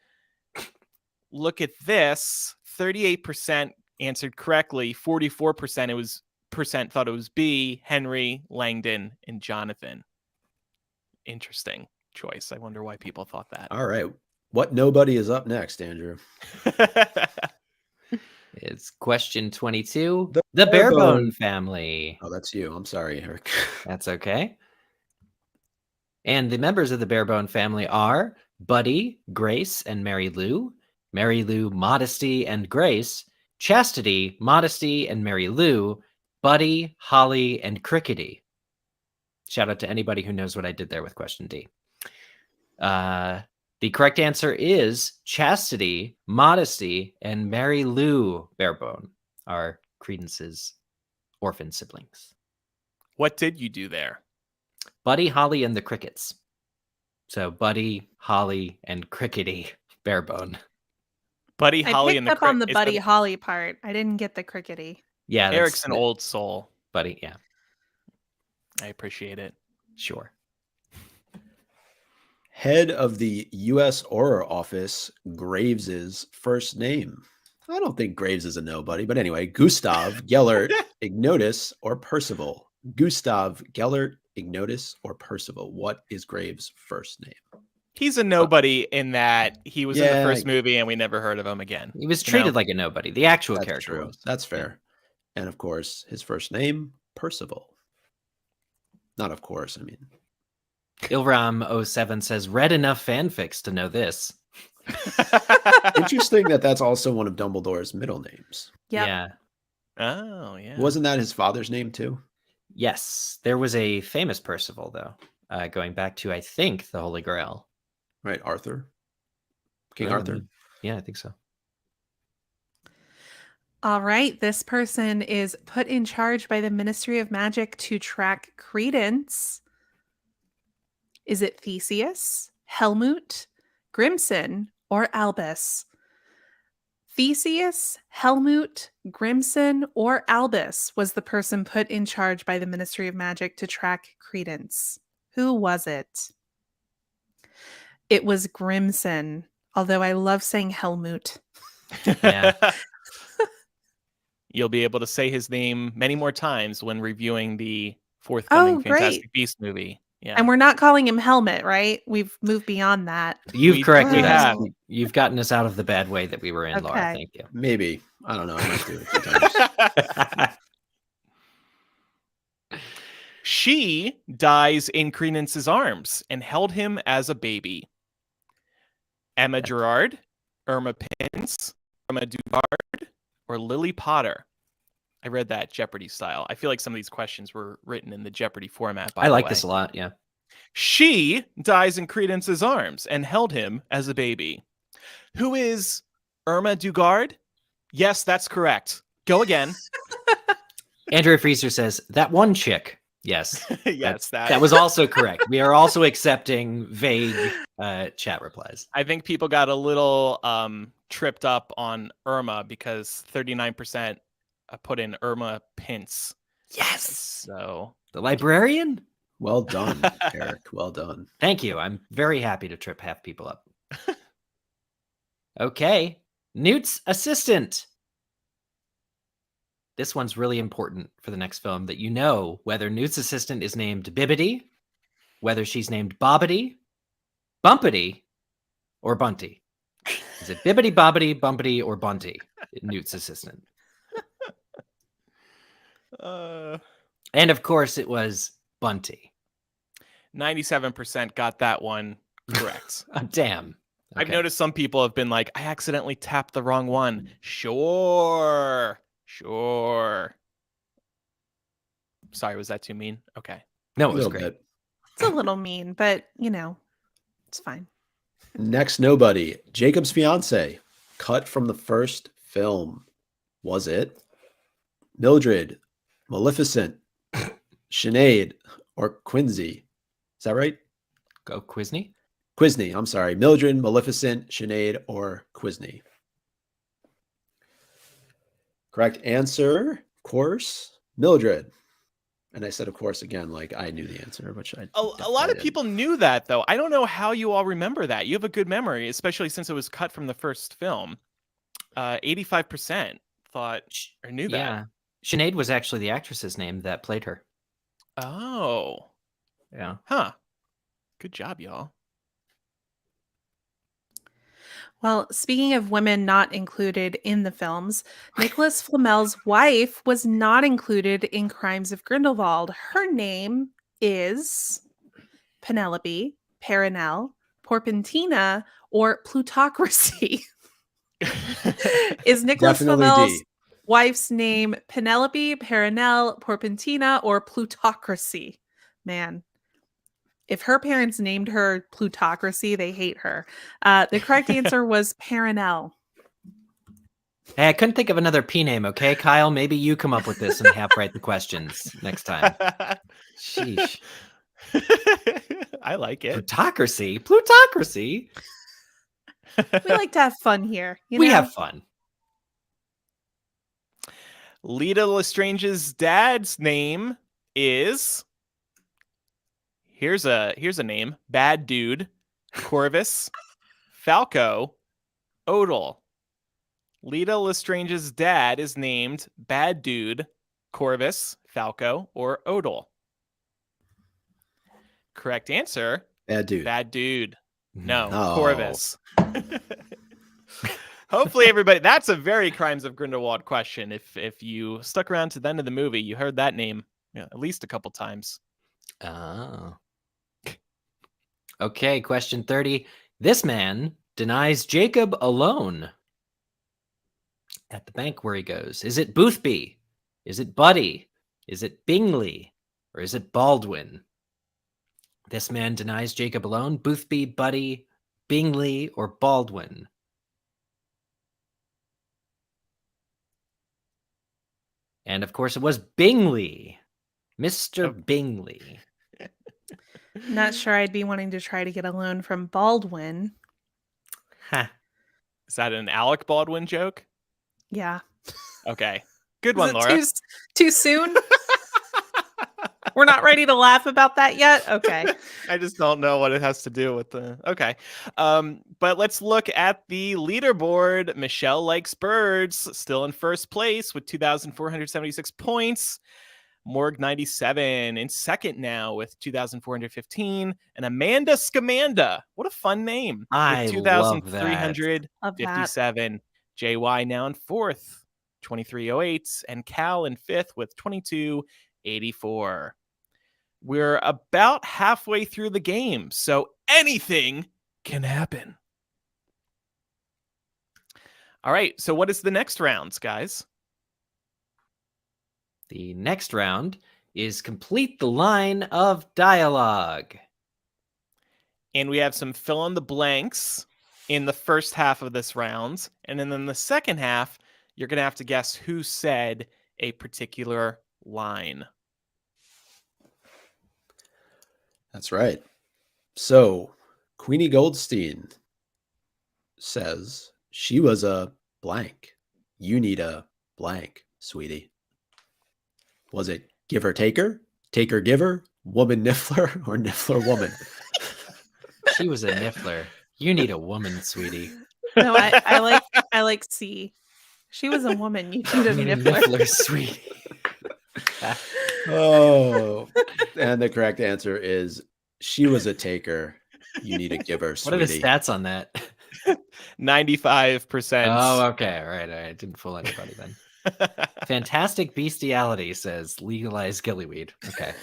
Look at this. 38% answered correctly. 44% thought it was B, Henry, Langdon, and Jonathan. Interesting choice. I wonder why people thought that.
All right. What nobody is up next, Andrew?
It's question 22.
The
The
Barebone
Barebone family.
Oh, that's you. I'm sorry, Eric.
That's okay. And the members of the Barebone family are Buddy, Grace, and Mary Lou. Mary Lou, Modesty, and Grace. Chastity, Modesty, and Mary Lou. Buddy, Holly, and Crickety. Shout out to anybody who knows what I did there with question D. The correct answer is Chastity, Modesty, and Mary Lou Barebone are Credence's orphan siblings.
What did you do there?
Buddy, Holly, and the Crickets. So Buddy, Holly, and Crickety Barebone.
Buddy,
I
Holly,
picked
and the
up on the
is
Buddy
that-
Holly part. I didn't get the crickety.
Yeah, that's
Eric's an old soul.
Buddy. Yeah,
I appreciate it.
sure.
Head of the U.S. Aura Office, Graves's first name. I don't think Graves is a nobody, but anyway, Gustav, Gellert, Ignotus, or Percival. Gustav, Gellert, Ignotus, or Percival. What is Graves' first name?
He's a nobody in that he was in the
Yeah,
first movie and we never heard of him again.
He was
You
treated
know?
like a nobody. The actual
That's
character
true.
was.
That's fair. And of course, his first name, Percival. Not of course, I mean.
Ilram07 says, read enough fanfics to know this.
Interesting that's also one of Dumbledore's middle names.
Yep.
Yeah.
Oh, yeah.
Wasn't that his father's name too?
Yes. There was a famous Percival, though, going back to, I think, the Holy Grail.
Right, Arthur. King Arthur.
Yeah, I think so.
All right. This person is put in charge by the Ministry of Magic to track credence. Is it Theseus, Helmut, Grimson, or Albus? Theseus, Helmut, Grimson, or Albus was the person put in charge by the Ministry of Magic to track credence. Who was it? It was Grimson, although I love saying Helmut.
Yeah.
You'll be able to say his name many more times when reviewing the forthcoming
Oh, great.
Fantastic Beasts movie. Yeah.
And we're not calling him Helmet, right? We've moved beyond that.
You've
We
corrected us.
have.
You've gotten us out of the bad way that we were in, Laura.
Okay.
Thank you.
Maybe. I don't know. I might do it a few times.
She dies in Credence's arms and held him as a baby. Emma Gerard, Irma Pins, Irma Dugard, or Lily Potter? I read that Jeopardy style. I feel like some of these questions were written in the Jeopardy format. By
I
the
like
way.
this a lot. Yeah.
She dies in Credence's arms and held him as a baby. Who is Irma Dugard? Yes, that's correct. Go again.
Andrea Freezer says, that one chick. Yes.
Yes,
That was also correct. We are also accepting vague chat replies.
I think people got a little tripped up on Irma because 39% put in Irma Pince.
Yes.
So
The librarian?
Well done, Eric. Well done.
Thank you. I'm very happy to trip half people up. Okay. Newt's assistant. This one's really important for the next film, that you know whether Newt's assistant is named Bibbidi, whether she's named Bobbity, Bumpity, or Bunty. Is it Bibbidi, Bobbity, Bumpity, or Bunty? Newt's assistant. And of course, it was Bunty.
97% got that one correct.
Oh, damn.
I've noticed some people have been like, I accidentally tapped the wrong one. Sure. Sorry, was that too mean? Okay.
No, it was great.
Bit.
It's a little mean, but it's fine.
Next, nobody. Jacob's fiance. Cut from the first film. Was it Mildred, Maleficent, Sinead, or Quincy? Is that right?
Go Quizney.
Quizney. I'm sorry. Mildred, Maleficent, Sinead, or Quizney. Correct answer, of course, Mildred. And I said, of course, again, like I knew the answer, which I.
A lot of people knew that, though. I don't know how you all remember that. You have a good memory, especially since it was cut from the first film. 85% thought or knew that.
Yeah. Sinead was actually the actress's name that played her.
Oh.
Yeah.
Huh. Good job, y'all.
Well, speaking of women not included in the films, Nicholas Flamel's wife was not included in Crimes of Grindelwald. Her name is Penelope, Perenelle, Porpentina, or Plutocracy. Is Nicholas
Definitely
Flamel's
D.
wife's name Penelope, Perenelle, Porpentina, or Plutocracy? Man. If her parents named her Plutocracy, they hate her. The correct answer was Perenelle.
Hey, I couldn't think of another P name, okay, Kyle? Maybe you come up with this and half write the questions next time. Sheesh.
I like it.
Plutocracy? Plutocracy?
We like to have fun here.
We have fun.
Lita Lestrange's dad's name is... Here's a name. Bad Dude, Corvus, Falco, Odal. Lita Lestrange's dad is named Bad Dude, Corvus, Falco, or Odal. Correct answer.
Bad Dude.
Bad Dude. No,
Oh.
Corvus. Hopefully everybody, that's a very Crimes of Grindelwald question. If you stuck around to the end of the movie, you heard that name at least a couple times.
Oh. Okay, question 30. This man denies Jacob a loan at the bank where he goes. Is it Boothby? Is it Buddy? Is it Bingley? Or is it Baldwin? This man denies Jacob a loan. Boothby, Buddy, Bingley, or Baldwin? And of course, it was Bingley. Mr. Bingley.
Not sure I'd be wanting to try to get a loan from Baldwin.
Huh.
Is that an Alec Baldwin joke?
Yeah.
Okay. Good
Is
one,
it
Laura.
Too soon? We're not ready to laugh about that yet? Okay.
I just don't know what it has to do with the... Okay. But let's look at the leaderboard. Michelle Likes Birds still in first place with 2,476 points. Morg 97 in second now with 2,415. And Amanda Scamanda. What a fun name.
I
with
love that.
2,357. JY now in fourth, 2,308. And Cal in fifth with 2,284. We're about halfway through the game, so anything can happen. All right, so what is the next round, guys?
The next round is complete the line of dialogue.
And we have some fill in the blanks in the first half of this round. And then in the second half, you're going to have to guess who said a particular line.
That's right. So Queenie Goldstein says she was a blank. You need a blank, sweetie. Was it giver taker, taker giver, woman niffler, or niffler woman?
She was a niffler. You need a woman, sweetie.
No, I like C. She was a woman. You need a niffler.
Niffler, sweet.
Oh, and the correct answer is she was a taker. You need to give her,
What are the
sweetie.
stats on that?
95%.
Oh, okay. All right. Didn't fool anybody then. Fantastic Bestiality says legalize gillyweed. Okay.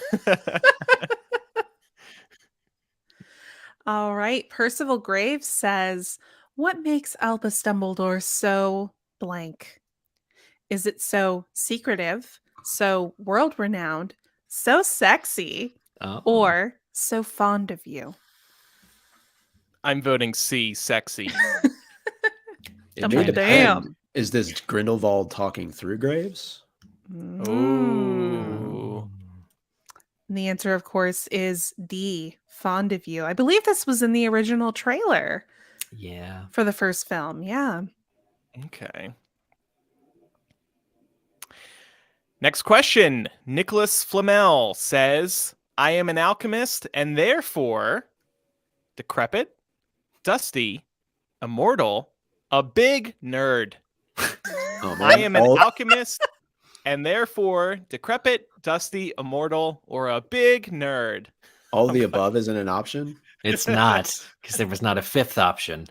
All right. Percival Graves says, what makes Albus Dumbledore so blank? Is it so secretive, so world renowned, so sexy,
Oh.
or so fond of you?
I'm voting C, sexy.
It may depend.
Damn.
Is this Grindelwald talking through Graves?
Ooh.
And the answer, of course, is D, fond of you. I believe this was in the original trailer
Yeah.
for the first film. Yeah.
Okay. Next question. Nicholas Flamel says, I am an alchemist and therefore decrepit, dusty, immortal, a big nerd.
Oh,
I am an alchemist and therefore decrepit, dusty, immortal, or a big nerd.
All the above isn't an option.
It's not, because there was not a fifth option.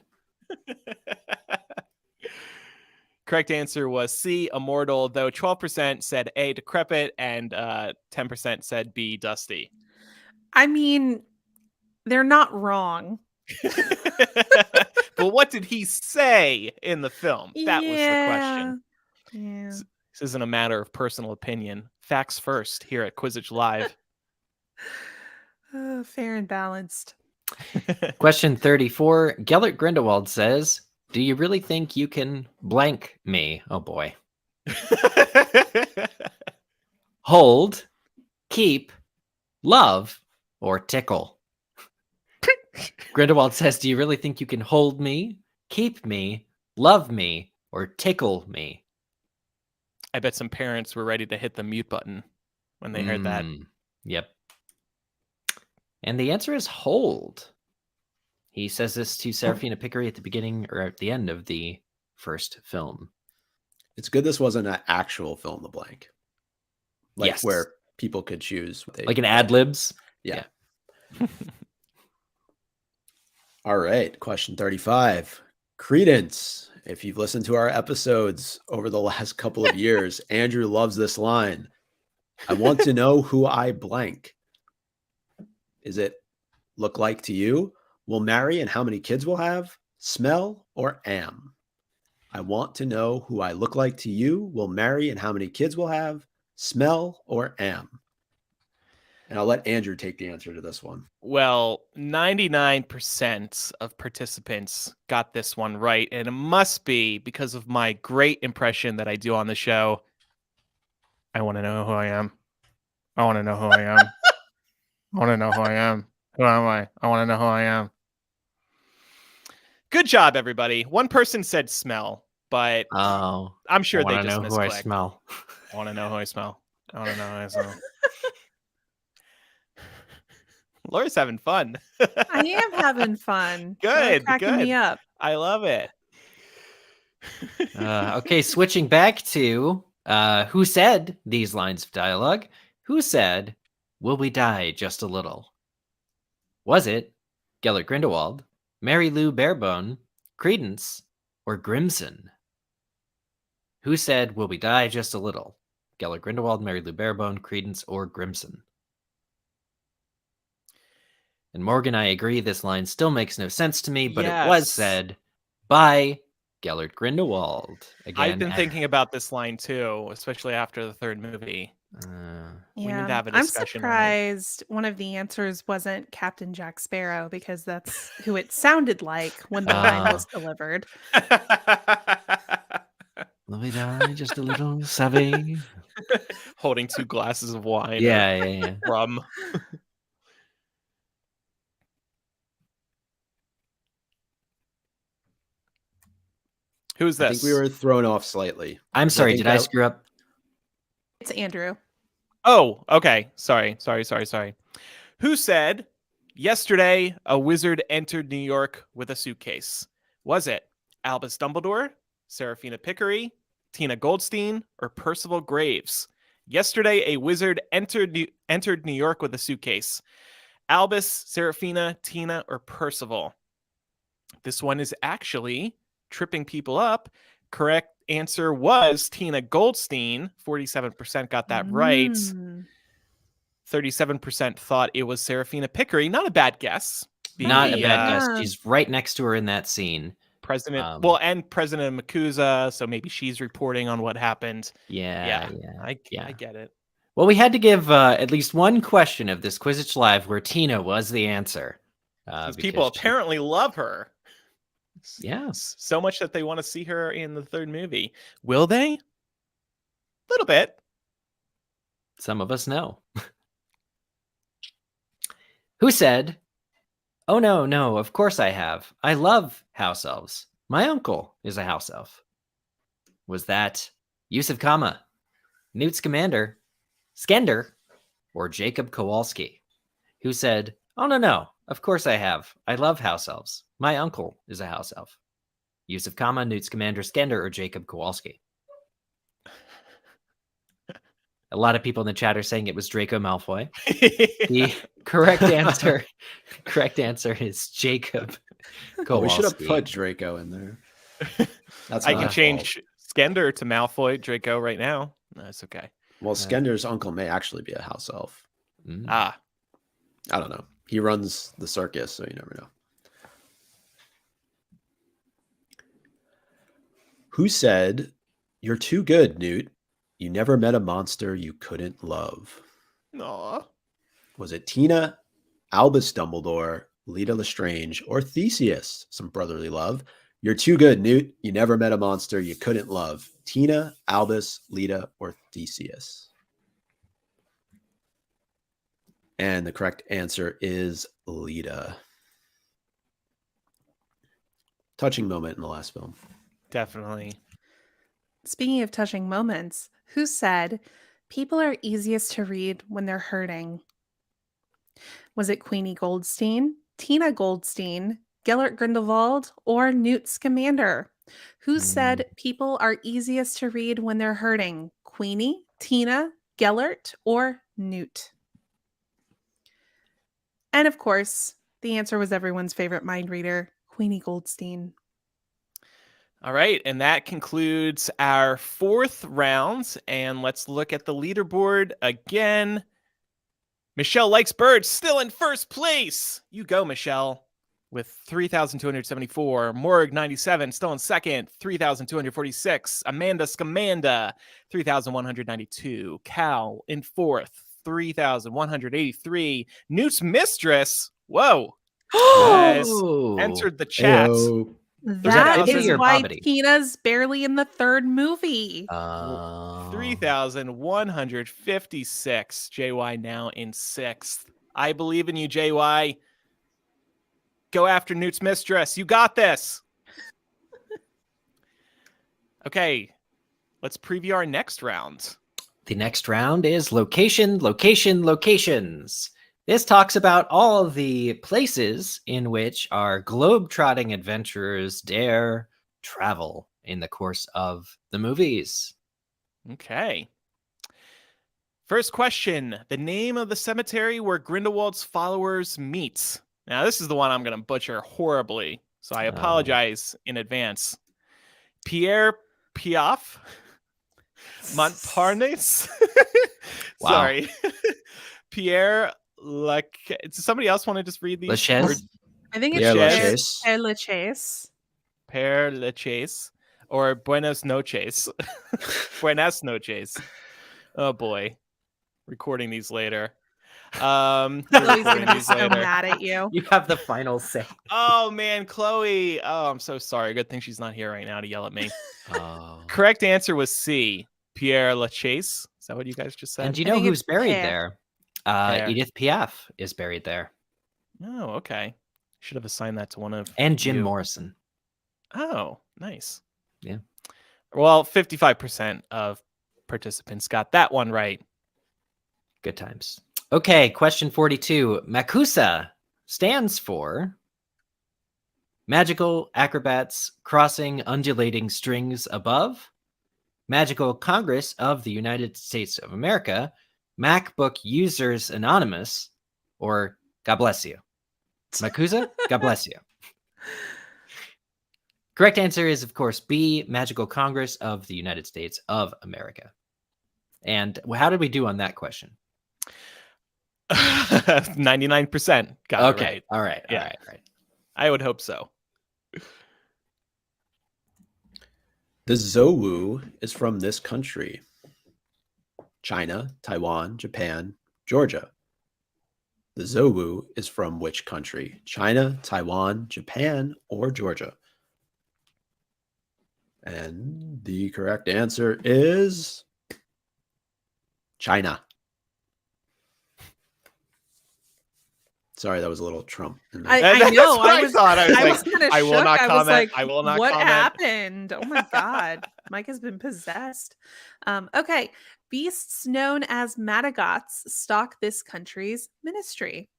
Correct answer was C, immortal, though 12% said A, decrepit, and 10% said B, dusty.
I mean, they're not wrong.
But what did he say in the film? That was the question.
Yeah.
This isn't a matter of personal opinion. Facts first here at Quizzitch Live.
Fair and balanced.
Question 34. Gellert Grindelwald says, do you really think you can blank me? Oh boy. Hold, keep, love, or tickle? Grindelwald says, do you really think you can hold me, keep me, love me, or tickle me?
I bet some parents were ready to hit the mute button when they heard that.
Yep. And the answer is hold. He says this to Seraphina Pickery at the beginning or at the end of the first film.
It's good this wasn't an actual fill in the blank. Like
Yes.
where people could choose. What they
Like an ad libs.
Yeah. All right. Question 35. Credence. If you've listened to our episodes over the last couple of years, Andrew loves this line. I want to know who I blank. Is it look like to you? Will marry and how many kids we'll have? Smell or am? I want to know who I look like to you, will marry and how many kids we'll have? Smell or am? And I'll let Andrew take the answer to this one.
Well, 99% of participants got this one right, and it must be because of my great impression that I do on the show. I want to know who I am. I want to know who I am. I want to know who I am. Who am I? I want to know who I am. Good job, everybody. One person said smell, but I'm sure they just
know who I smell.
I want to know who I smell. I want to know who I smell. Laura's having fun.
I am having fun.
Good,
cracking me up.
I love it.
Okay, switching back to who said these lines of dialogue? Who said, will we die just a little? Was it Gellert Grindelwald, Mary Lou Barebone, Credence, or Grimson? Who said, will we die just a little? Gellert Grindelwald, Mary Lou Barebone, Credence, or Grimson? And Morgan, I agree, this line still makes no sense to me, but it was said by Gellert Grindelwald. Again,
I've been thinking about this line too, especially after the third movie. We need to have a discussion.
I'm surprised one of the answers wasn't Captain Jack Sparrow, because that's who it sounded like when the line was delivered.
Will we die just a little, savvy?
Holding 2 glasses of wine.
Yeah.
Rum. Who's this?
I think we were thrown off slightly.
I'm sorry, did I screw up?
It's Andrew.
Oh, okay. Sorry. Who said, yesterday a wizard entered New York with a suitcase? Was it Albus Dumbledore, Serafina Pickery, Tina Goldstein, or Percival Graves? Yesterday, a wizard entered New York with a suitcase. Albus, Serafina, Tina, or Percival? This one is actually tripping people up. Correct answer was Tina Goldstein. 47% got that right. 37% thought it was Serafina Pickery. Not a bad guess.
Not a bad guess. She's right next to her in that scene.
President, and President Makuza, so maybe she's reporting on what happened. I get it.
Well, we had to give at least one question of this Quizzitch Live where Tina was the answer.
Because people apparently love her.
Yeah.
So much that they want to see her in the third movie. Will they? A little bit.
Some of us know. Who said, "Oh, no, of course I have. I love house elves. My uncle is a house elf"? Was that Yusuf Kama, Newt Scamander, Skender, or Jacob Kowalski? Who said, "Oh, no, of course I have. I love house elves. My uncle is a house elf"? Yusuf Kama, Newt Scamander, Skender, or Jacob Kowalski? A lot of people in the chat are saying it was Draco Malfoy. The correct answer is Jacob Kowalski.
We should have put Draco in there.
That's I can change Skender to Malfoy Draco right now. That's okay.
Well, Skender's uncle may actually be a house elf.
I
don't know. He runs the circus, so you never know. Who said, "You're too good, Newt. You never met a monster you couldn't love"?
Aww.
Was it Tina, Albus Dumbledore, Lita Lestrange, or Theseus? Some brotherly love. You're too good, Newt. You never met a monster you couldn't love. Tina, Albus, Lita, or Theseus? And the correct answer is Lita. Touching moment in the last film.
Definitely.
Speaking of touching moments, who said, "People are easiest to read when they're hurting"? Was it Queenie Goldstein, Tina Goldstein, Gellert Grindelwald, or Newt Scamander? Who said people are easiest to read when they're hurting? Queenie, Tina, Gellert, or Newt? And of course, the answer was everyone's favorite mind reader, Queenie Goldstein.
All right, and that concludes our fourth round. And let's look at the leaderboard again. Michelle Likes Birds still in first place. You go, Michelle, with 3,274. Morg 97 still in second, 3,246. Amanda Scamanda 3,192. Cal in fourth, 3,183. Newt's Mistress, whoa, has entered the chat.
Ayo.
That is why Tina's barely in the third movie.
3,156. JY now in sixth. I believe in you, JY. Go after Newt's Mistress. You got this. Okay, let's preview our next round.
The next round is locations. This talks about all the places in which our globe-trotting adventurers dare travel in the course of the movies.
Okay. First question. The name of the cemetery where Grindelwald's followers meet. Now, this is the one I'm going to butcher horribly, so I apologize in advance. Pierre Piaf? Montparnasse?
Wow.
Sorry. Pierre... Does somebody else want to just read these?
Lachaise?
I think it's
Père
Lachaise.
Père Lachaise or Buenas noches. Buenas noches. Oh boy. Recording these later.
Chloe's gonna be so mad at you.
You have the final say.
Oh man, Chloe. Oh, I'm so sorry. Good thing she's not here right now to yell at me. Correct answer was C. Père Lachaise. Is that what you guys just said?
And do you know who's buried there? Edith Piaf is buried there.
Oh, okay. Should have assigned that to one of
and Jim Morrison.
Oh, nice.
Yeah.
Well, 55% of participants got that one right.
Good times. Okay, question 42. Makusa stands for Magical acrobats crossing undulating strings above, Magical Congress of the United States of America, MacBook Users Anonymous, or God bless you. Makuza, God bless you. Correct answer is, of course, B, Magical Congress of the United States of America. And how did we do on that question?
99% got it right.
All right.
Yeah. All right. I would hope so.
The Zouwu is from this country: China, Taiwan, Japan, Georgia. The Zouwu is from which country? China, Taiwan, Japan, or Georgia? And the correct answer is China. Sorry, that was a little Trump.
I know.
I thought. I was
kind of shook.
I will not comment.
Like,
I will not
what
comment.
happened? Oh my God. Mike has been possessed. Okay. Beasts known as Madagots stalk this country's ministry.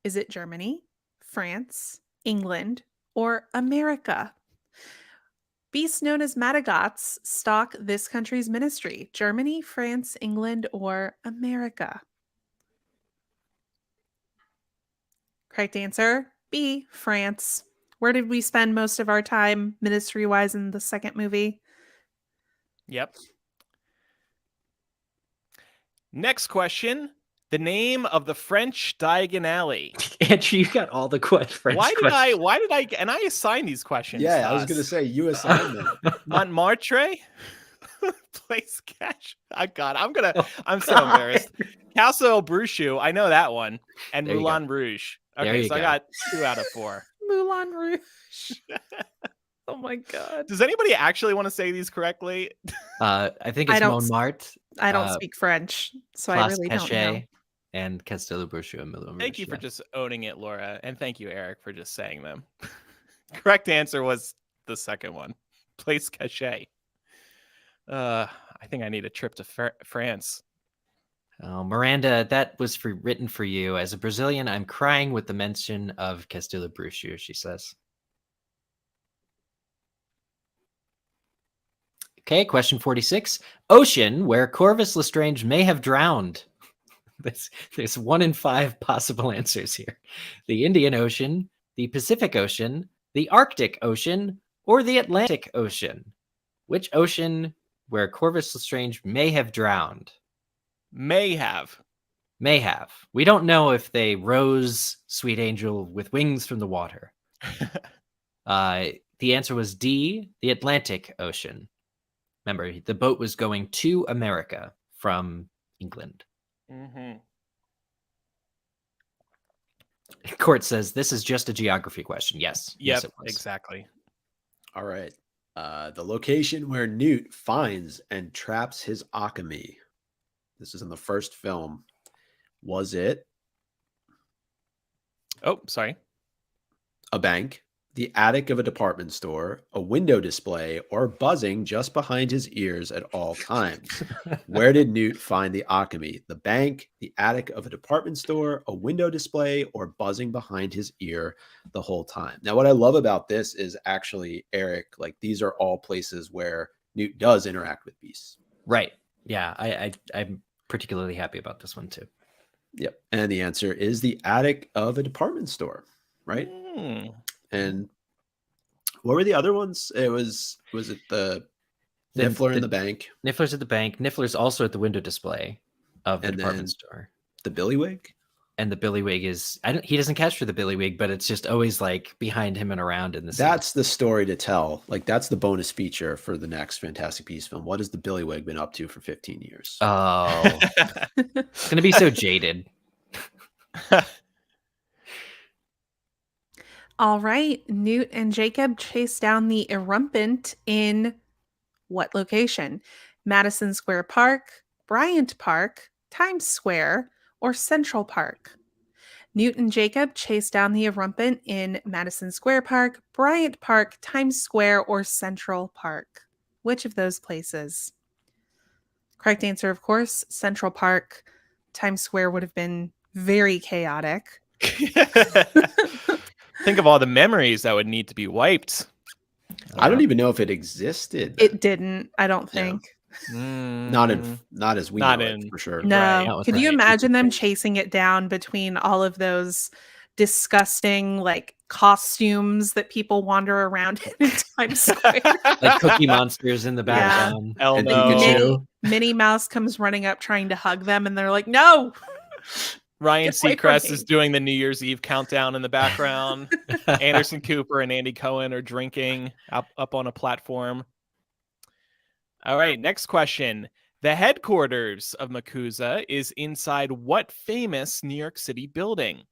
Is it Germany, France, England, or America? Beasts known as Madagots stalk this country's ministry. Germany, France, England, or America? Correct answer, B, France. Where did we spend most of our time ministry-wise in the second movie?
Yep. Next question. The name of the French diagonale.
Andrew, you got all the French
Why
questions.
and I assigned these questions?
Yeah, I was going to say you assigned them.
Montmartre? Place cash. Oh God, I'm so embarrassed. Castle Bruchu, I know that one. And
There you
Moulin Rouge.
There
Okay,
you
so I
go.
got 2 out of 4.
Moulin Rouge. Oh my God.
Does anybody actually want to say these correctly?
I think it's Montmartre.
I don't speak French, so I really don't know.
And Castel Bruchu and Moulin Rouge.
Thank you for just owning it, Laura. And thank you, Eric, for just saying them. Correct answer was the second one. Place Cachet. I think I need a trip to France.
Oh, Miranda, that was written for you. As a Brazilian, I'm crying with the mention of Castillo Bruchu, she says. Okay, question 46. Ocean where Corvus Lestrange may have drowned. There's 1 in 5 possible answers here. The Indian Ocean, the Pacific Ocean, the Arctic Ocean, or the Atlantic Ocean. Which ocean where Corvus Lestrange may have drowned?
May have.
We don't know if they rose, sweet angel, with wings from the water. The answer was D, the Atlantic Ocean. Remember, the boat was going to America from England.
Mm-hmm.
Court says this is just a geography question. Yes.
Yep,
Yes, it was.
exactly.
All right. The location where Newt finds and traps his Akame. This is in the first film. Was it
Oh, sorry.
a bank, the attic of a department store, a window display, or buzzing just behind his ears at all times? Where did Newt find the Akame? The bank, the attic of a department store, a window display, or buzzing behind his ear the whole time? Now, what I love about this is actually, Eric, like these are all places where Newt does interact with beasts.
Right. Yeah, I'm particularly happy about this one too.
Yep. And the answer is the attic of a department store, right? And what were the other ones? Was it the Niffler in the bank?
Niffler's at the bank. Niffler's also at the window display of the department store.
The Billywig?
And the Billywig is he doesn't catch for the Billywig, but it's just always like behind him and around in the scene.
That's the story to tell. Like that's the bonus feature for the next Fantastic Beasts film. What has the Billywig been up to for 15 years?
Oh. It's gonna be so jaded.
All right. Newt and Jacob chase down the Erumpent in what location? Madison Square Park, Bryant Park, Times Square, or Central Park? Newt and Jacob chase down the Erumpent in Madison Square Park, Bryant Park, Times Square, or Central Park. Which of those places? Correct answer, of course, Central Park. Times Square would have been very chaotic.
Think of all the memories that would need to be wiped.
I don't even know if it existed.
It didn't, I don't
Yeah.
think.
Not as we
Not
know
in-
it, for sure.
No.
Right.
Could you
Right.
imagine them chasing it down between all of those disgusting like costumes that people wander around in Times Square?
Like Cookie Monsters in the
Yeah.
background.
Hell
And
no.
Pikachu.
Minnie Mouse comes running up trying to hug them, and they're like, "No!"
Ryan
Get away from
Seacrest
me.
is doing the New Year's Eve countdown in the background. Anderson Cooper and Andy Cohen are drinking up on a platform. All right, next question. The headquarters of MACUSA is inside what famous New York City building?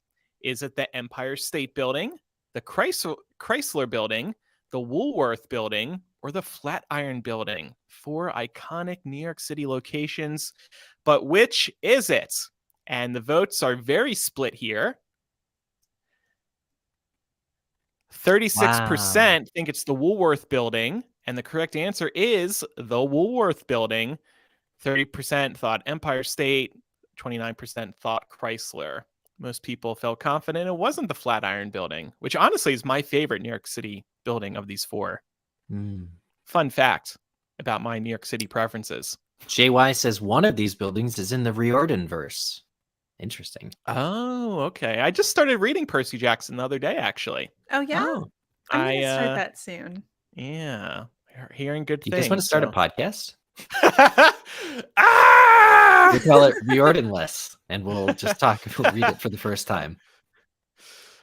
Is it the Empire State Building, the Chrysler Building, the Woolworth Building, or the Flatiron Building? 4 iconic New York City locations, but which is it? And the votes are very split here. 36% think it's the Woolworth Building, and the correct answer is the Woolworth Building. 30% thought Empire State, 29% thought Chrysler. Most people felt confident it wasn't the Flatiron Building, which honestly is my favorite New York City building of these 4. Fun fact about my New York City preferences.
JY says one of these buildings is in the Riordan-verse. Interesting.
Oh, okay. I just started reading Percy Jackson the other day, actually.
Oh yeah,
Oh,
I'm gonna start that soon.
Yeah, hearing good
do you
things.
guys want to start a podcast?
Ah!
We call it Riordan-less, and we'll just talk. We'll read it for the first time.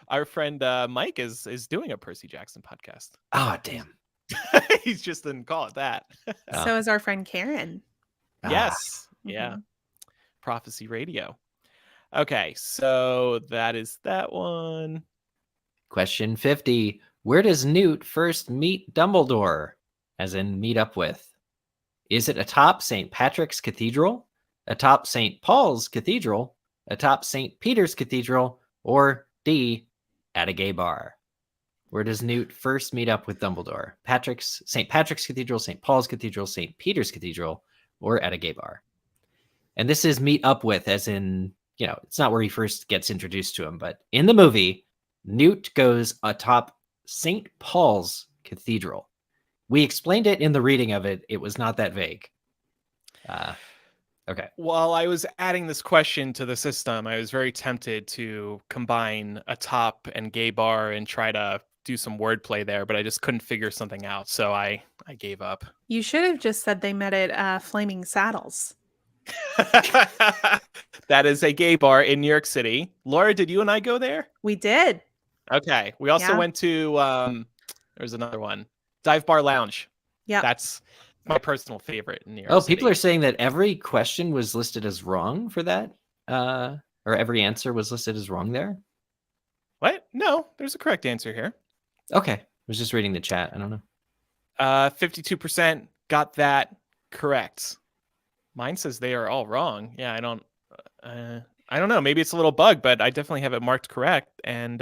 Our friend Mike is doing a Percy Jackson podcast.
Oh, damn.
He's just didn't call it that.
So is our friend Karen.
Yes. Yeah.
Mhm.
Prophecy Radio. Okay, so that is that one.
Question 50. Where does Newt first meet Dumbledore? As in meet up with. Is it atop St. Patrick's Cathedral, atop St. Paul's Cathedral, atop St. Peter's Cathedral, or D, at a gay bar? Where does Newt first meet up with Dumbledore? St. Patrick's Cathedral, St. Paul's Cathedral, St. Peter's Cathedral, or at a gay bar? And this is meet up with, as in, you know, it's not where he first gets introduced to him, but in the movie, Newt goes atop St. Paul's Cathedral. We explained it in the reading of it. It was not that vague. Okay.
While I was adding this question to the system, I was very tempted to combine a top and gay bar and try to do some wordplay there, but I just couldn't figure something out. So I gave up.
You should have just said they met at Flaming Saddles.
That is a gay bar in New York City. Laura, did you and I go there?
We did.
Okay. We also
Yeah.
went to, there's another one, Dive Bar Lounge.
Yeah.
That's my personal favorite in New York
Oh,
City.
people are saying that every question was listed as wrong for that, or every answer was listed as wrong there.
What? No, there's a correct answer here.
Okay, I was just reading the chat. I don't know.
52% got that correct. Mine says they are all wrong. Yeah, I don't know. Maybe it's a little bug, but I definitely have it marked correct, and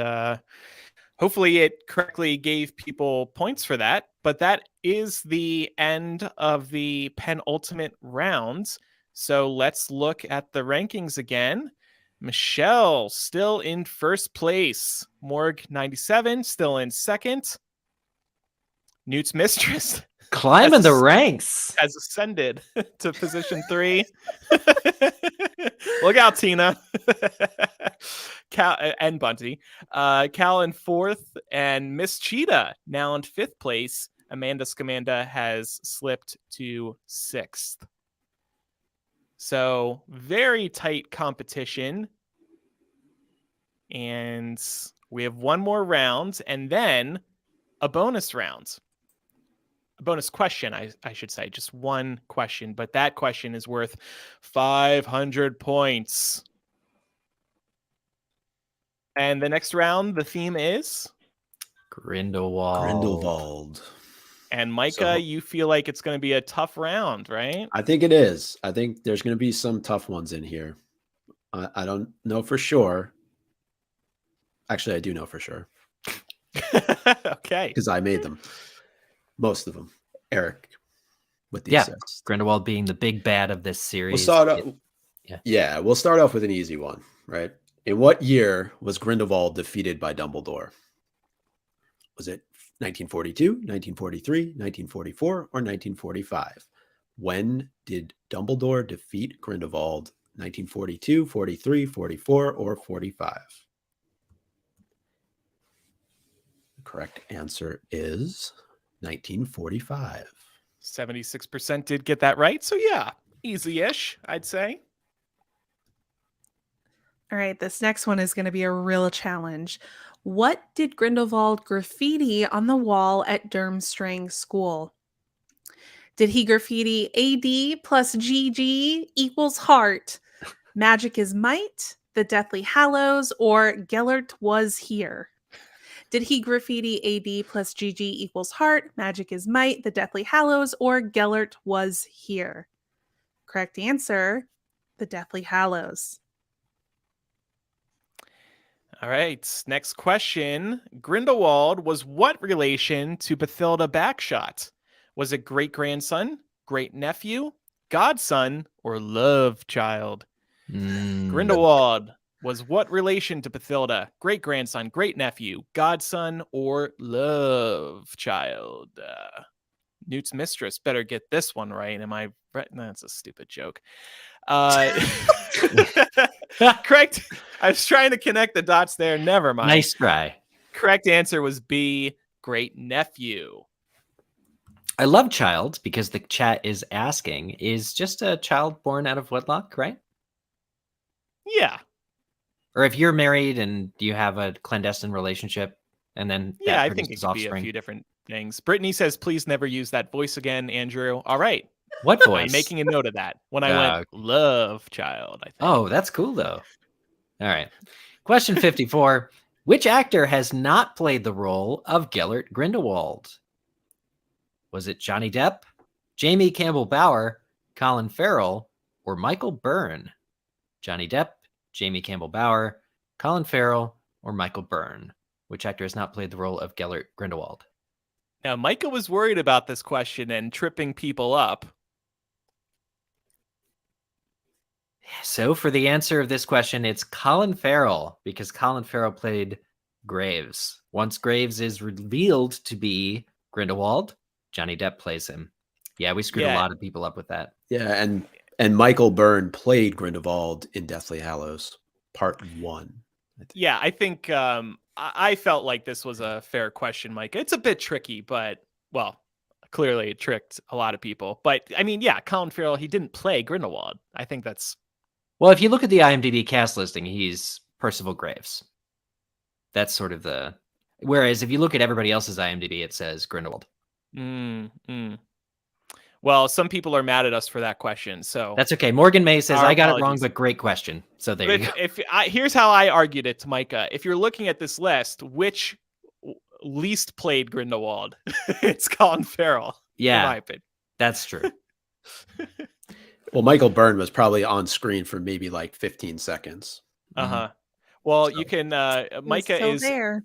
hopefully it correctly gave people points for that. But that is the end of the penultimate round. So let's look at the rankings again. Michelle still in first place. Morg 97 still in second. Newt's mistress
Climbing the ranks.
has ascended to position 3. Look out, Tina. Cal and Bunty. Cal in 4th, and Miss Cheetah now in 5th place. Amanda Scamanda has slipped to 6th. So very tight competition. And we have one more round and then a bonus round. A bonus question, I should say. Just one question, but that question is worth 500 points. And the next round, the theme is
Grindelwald.
And Micah,
So-
you feel like it's going to be a tough round, right?
I think it is. I think there's going to be some tough ones in here. I don't know for sure. Actually, I do know for sure
Okay.
because I made them. Most of them. Eric with the
Yeah.
assist.
Grindelwald being the big bad of this
We'll
series.
start off.
Yeah.
Yeah, we'll start off with an easy one, right? In what year was Grindelwald defeated by Dumbledore? Was it 1942, 1943, 1944, or 1945? When did Dumbledore defeat Grindelwald? 1942, 43, 44, or 45? The correct answer is 1945.
76% did get that right. So yeah, easy-ish, I'd say.
All right, this next one is going to be a real challenge. What did Grindelwald graffiti on the wall at Durmstrang School? Did he graffiti AD plus GG equals heart, magic is might, the Deathly Hallows, or Gellert was here? Did he graffiti AD plus GG equals heart, magic is might, the Deathly Hallows, or Gellert was here? Correct answer, the Deathly Hallows.
All right, next question. Grindelwald was what relation to Bathilda Bagshot? Was it great-grandson, great-nephew, godson, or love child? Grindelwald was what relation to Bathilda? Great-grandson, great-nephew, godson, or love child? Newt's mistress better get this one right. Am I right? No, that's a stupid joke. Correct. I was trying to connect the dots there. Never mind.
Nice try.
Correct answer was B, great-nephew.
I love child because the chat is asking, is just a child born out of wedlock, right?
Yeah.
Or if you're married and you have a clandestine relationship and then
Yeah, I
that
think it
produces
could be a few different things. Brittany says, please never use that voice again, Andrew. All right.
What voice?
I'm making a note of that. When I went love child, I think.
Oh, that's cool though. All right. Question 54. Which actor has not played the role of Gellert Grindelwald? Was it Johnny Depp, Jamie Campbell Bower, Colin Farrell, or Michael Byrne? Johnny Depp, Jamie Campbell Bower, Colin Farrell, or Michael Byrne? Which actor has not played the role of Gellert Grindelwald?
Now, Micah was worried about this question and tripping people up.
So for the answer of this question, it's Colin Farrell, because Colin Farrell played Graves. Once Graves is revealed to be Grindelwald, Johnny Depp plays him. Yeah, we screwed a lot of people up with that.
Yeah, and Michael Byrne played Grindelwald in Deathly Hallows, Part 1.
Yeah, I think I felt like this was a fair question, Micah. It's a bit tricky, but, well, clearly it tricked a lot of people. But, I mean, yeah, Colin Farrell, he didn't play Grindelwald. I think that's...
Well, if you look at the IMDb cast listing, he's Percival Graves. That's sort of the... Whereas if you look at everybody else's IMDb, it says Grindelwald.
Well, some people are mad at us for that question, so...
That's okay. Morgan May says, I got it wrong,
apologies.
but great question. So there you go.
Here's how I argued it to Micah. If you're looking at this list, which least played Grindelwald? It's Colin Farrell.
Yeah,
in my opinion.
That's true.
Well, Michael Byrne was probably on screen for maybe like 15 seconds.
Uh-huh. Well, you can... Micah is...
there.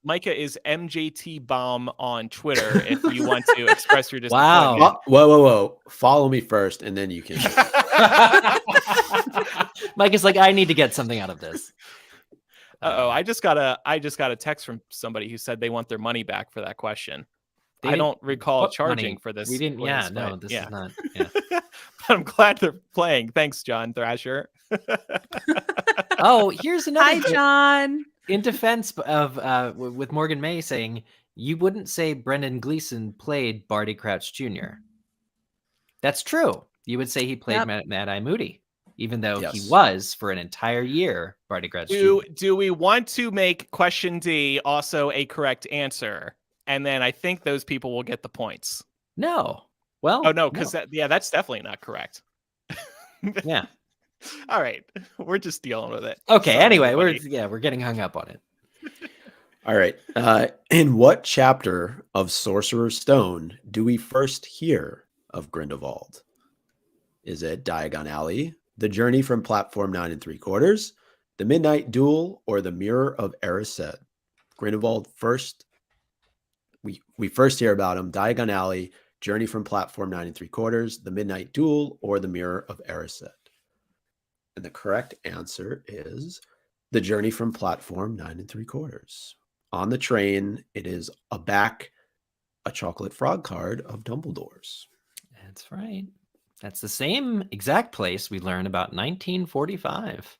Micah is MJT Bomb on Twitter if you want to express your
Wow.
disappointment.
Whoa. Follow me first, and then you can.
Mike is like, I need to get something out of this.
I just got a text from somebody who said they want their money back for that question. I don't recall charging
money?
for this.
We didn't.
quiz,
This is not. Yeah.
But I'm glad they're playing. Thanks, John Thrasher.
Oh, here's another.
Hi, John.
In defense of with Morgan May saying you wouldn't say Brendan Gleeson played Barty Crouch Jr. That's true. You would say he played Mad Eye Moody, even though he was for an entire year Barty Crouch Jr.
Do we want to make question D also a correct answer? And then I think those people will get the points.
No. Well,
oh no, because that's definitely not correct.
Yeah.
All right, we're just dealing with it.
Okay. Sorry, anyway, we're getting hung up on it.
All right. In what chapter of Sorcerer's Stone do we first hear of Grindelwald? Is it Diagon Alley, The Journey from Platform 9 3/4, The Midnight Duel, or The Mirror of Erised? Grindelwald first. We first hear about him. Diagon Alley, Journey from Platform 9 3/4, The Midnight Duel, or The Mirror of Erised? And the correct answer is The Journey from Platform 9 3/4. on the train, it is a chocolate frog card of Dumbledore's.
That's right. That's the same exact place we learned about 1945.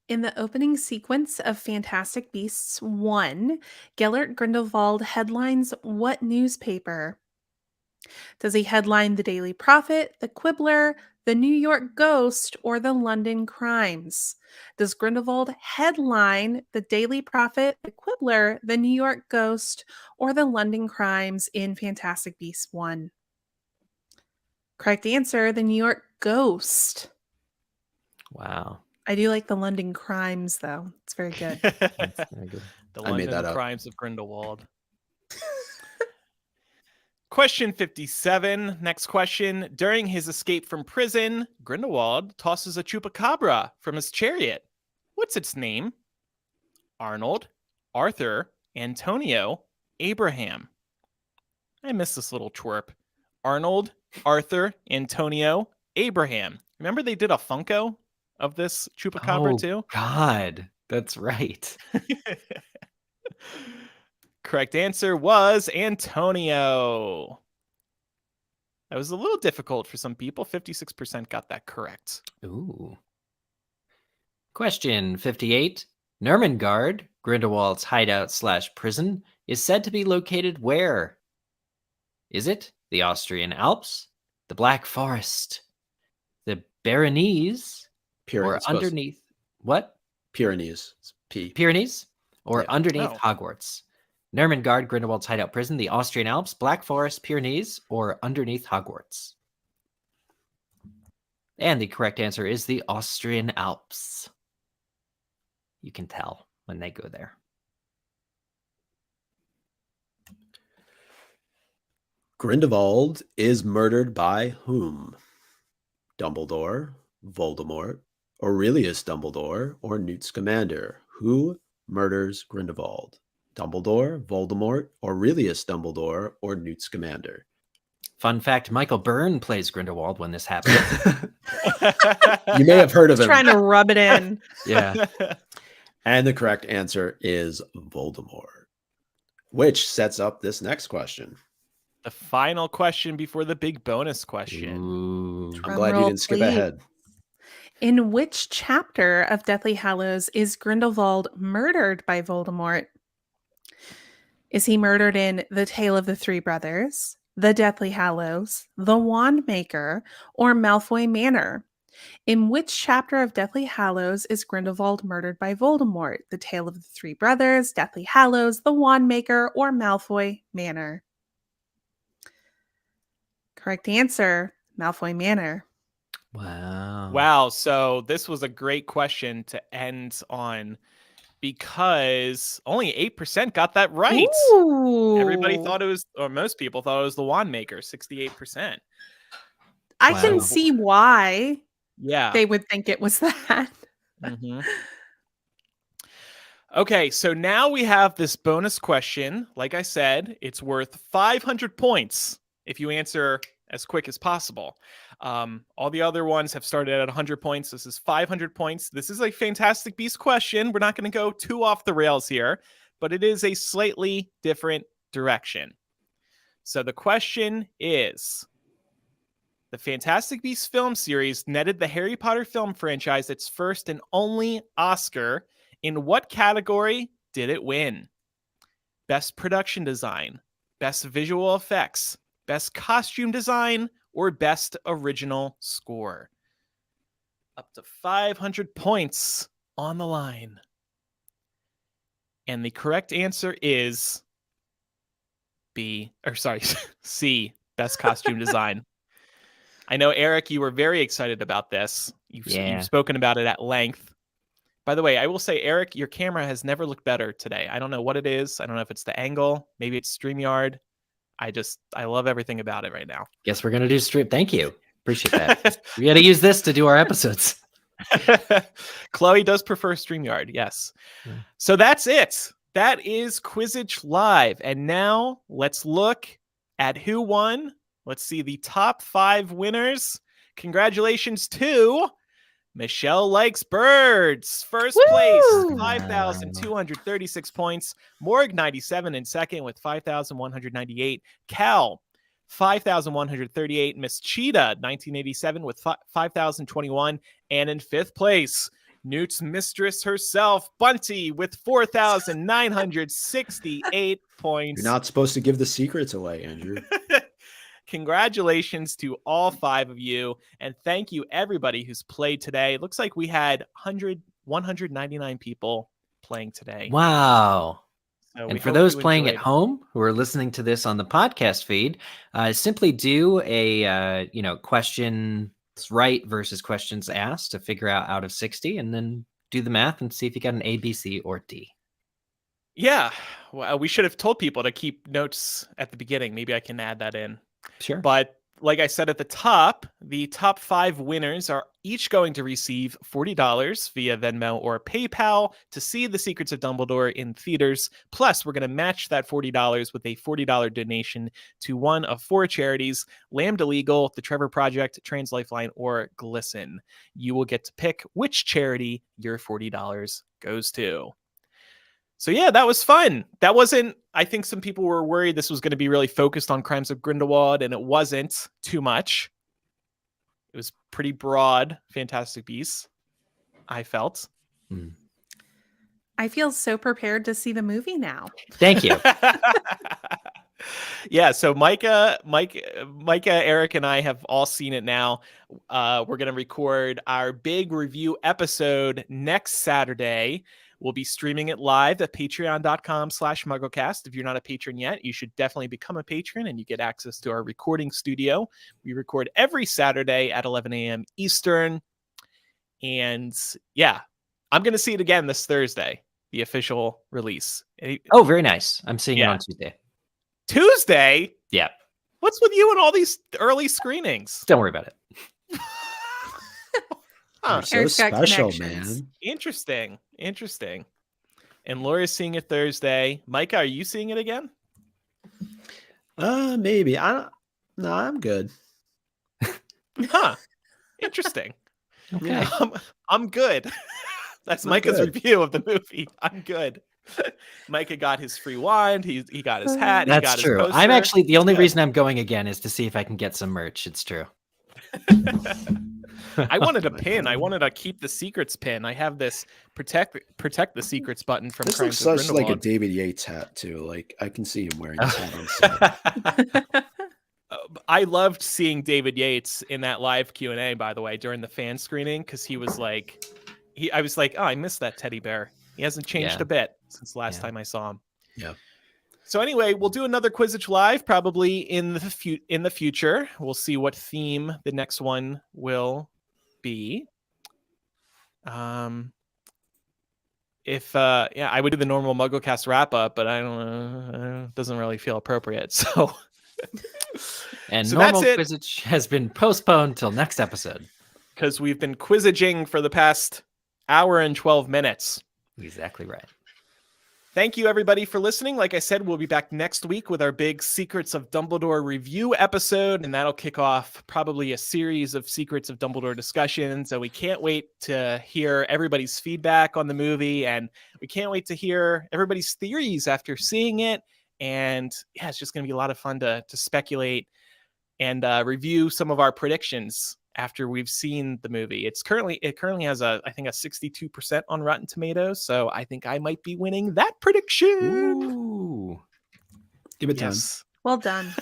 In the opening sequence of Fantastic Beasts 1, Gellert Grindelwald headlines what newspaper? Does he headline the Daily Prophet, the Quibbler, the New York Ghost, or the London Crimes? Does Grindelwald headline the Daily Prophet, the Quibbler, the New York Ghost, or the London Crimes in Fantastic Beasts 1? Correct answer, the New York Ghost.
Wow.
I do like the London Crimes, though. It's very good.
That's very good.
The
I made that
London
up.
Crimes of Grindelwald. Question 57. Next question. During his escape from prison, Grindelwald tosses a chupacabra from his chariot. What's its name? Arnold, Arthur, Antonio, Abraham. I missed this little twerp. Arnold, Arthur, Antonio, Abraham. Remember they did a Funko of this chupacabra too?
God, that's right.
Correct answer was Antonio. That was a little difficult for some people. 56% got that correct.
Ooh. Question 58. Nurmengard, Grindelwald's hideout/prison, is said to be located where? Is it the Austrian Alps, the Black Forest, the Pyrenees, or underneath what?
Pyrenees. It's P.
Pyrenees, or underneath
Oh.
Hogwarts? Nurmengard, Grindelwald's hideout prison, the Austrian Alps, Black Forest, Pyrenees, or underneath Hogwarts? And the correct answer is the Austrian Alps. You can tell when they go there.
Grindelwald is murdered by whom? Dumbledore, Voldemort, Aurelius Dumbledore, or Newt Scamander? Who murders Grindelwald? Dumbledore, Voldemort, Aurelius Dumbledore, or Newt Scamander?
Fun fact, Michael Byrne plays Grindelwald when this happens.
You may have heard of him.
Trying to rub it in.
Yeah.
And the correct answer is Voldemort, which sets up this next question.
The final question before the big bonus question.
Ooh.
I'm
Drum
glad you
roll,
didn't skip
please.
ahead.
In which chapter of Deathly Hallows is Grindelwald murdered by Voldemort? Is he murdered in The Tale of the Three Brothers, The Deathly Hallows, The Wand Maker, or Malfoy Manor? In which chapter of Deathly Hallows is Grindelwald murdered by Voldemort? The Tale of the Three Brothers, Deathly Hallows, The Wand Maker, or Malfoy Manor? Correct answer, Malfoy Manor.
Wow.
Wow. So this was a great question to end on because only 8% got that right.
Ooh.
Everybody thought it was, or most people thought it was the Wand Maker, 68%.
I
Wow.
can see why
Yeah.
they would think it was that.
Mhm. Okay, so now we have this bonus question. Like I said, it's worth 500 points if you answer as quick as possible. All the other ones have started at 100 points. This is 500 points. This is a Fantastic Beast question. We're not going to go too off the rails here, but it is a slightly different direction. So the question is, the Fantastic Beasts film series netted the Harry Potter film franchise its first and only Oscar. In what category did it win? Best production design, best visual effects, best costume design, or best original score? Up to 500 points on the line. And the correct answer is C, best costume design. I know, Eric, you were very excited about this. You've spoken about it at length. By the way, I will say, Eric, your camera has never looked better today. I don't know what it is. I don't know if it's the angle. Maybe it's StreamYard. I love everything about it right now.
Guess we're going to do stream. Thank you. Appreciate that. We got to use this to do our episodes.
Chloe does prefer StreamYard. Yes.
Yeah.
So that's it. That is Quizzitch Live. And now let's look at who won. Let's see the top 5 winners. Congratulations to Michelle Likes Birds, first place, 5,236 points. Morg, 97 in second with 5,198. Cal, 5,138. Miss Cheetah, 1987 with 5,021. And in fifth place, Newt's mistress herself, Bunty, with 4,968 points.
You're not supposed to give the secrets away, Andrew.
Congratulations to all 5 of you. And thank you, everybody who's played today. It looks like we had 199 people playing today.
Wow.
So
and for those playing at home who are listening to this on the podcast feed, simply do a questions right versus questions asked to figure out of 60, and then do the math and see if you got an A, B, C, or D.
Yeah, well, we should have told people to keep notes at the beginning. Maybe I can add that in.
Sure.
But like I said at the top 5 winners are each going to receive $40 via Venmo or PayPal to see The Secrets of Dumbledore in theaters. Plus, we're going to match that $40 with a $40 donation to one of 4 charities: Lambda Legal, The Trevor Project, Trans Lifeline, or Glisten. You will get to pick which charity your $40 goes to. So yeah, that was fun. That wasn't, I think some people were worried this was going to be really focused on Crimes of Grindelwald, and it wasn't too much. It was pretty broad, Fantastic Beasts, I felt.
I feel so prepared to see the movie now.
Thank you.
Yeah, so Micah, Eric, and I have all seen it now. We're going to record our big review episode next Saturday. We'll be streaming it live at patreon.com/MuggleCast. If you're not a patron yet, you should definitely become a patron, and you get access to our recording studio. We record every Saturday at 11 a.m. Eastern. And yeah, I'm going to see it again this Thursday, the official release.
Oh, very nice. I'm seeing it on Tuesday.
Tuesday?
Yeah.
What's with you and all these early screenings?
Don't worry about it.
You're so
Eric's got
special,
connections.
man.
Interesting. And Laura's seeing it Thursday. Micah, are you seeing it again?
Maybe. I'm good.
Huh. Interesting.
Okay.
Yeah.
I'm good. That's
I'm
Micah's
good.
review of the movie. I'm good. Micah got his free wand. He got his hat. He
That's
got
true.
His poster.
I'm actually, the only
Good.
reason I'm going again is to see if I can get some merch. It's true.
I wanted a pin. I wanted to keep the secrets pin. I have this protect the secrets button from
This
Crimes
looks
of
such like a
Grindelwald.
David Yates hat too. Like I can see him wearing this hat on set.
I loved seeing David Yates in that live Q&A, by the way, during the fan screening, because he was like, I was like, oh, I missed that teddy bear. He hasn't changed a bit since the last time I saw him.
Yeah.
So anyway, we'll do another Quizzitch Live probably in the future. We'll see what theme the next one will be. I would do the normal MuggleCast wrap up, but I don't know, it doesn't really feel appropriate. So
And
So
normal
that's it.
Quizzitch has been postponed till next episode.
because we've been Quizzitching for the past hour and 12 minutes.
Exactly right.
Thank you, everybody, for listening. Like I said, we'll be back next week with our big Secrets of Dumbledore review episode, and that'll kick off probably a series of Secrets of Dumbledore discussions. So we can't wait to hear everybody's feedback on the movie, and we can't wait to hear everybody's theories after seeing it. And yeah, it's just going to be a lot of fun to speculate and review some of our predictions after we've seen the movie. It currently has I think a 62% on Rotten Tomatoes, so I think I might be winning that prediction.
Ooh.
Give it time.
Yes.
Well done.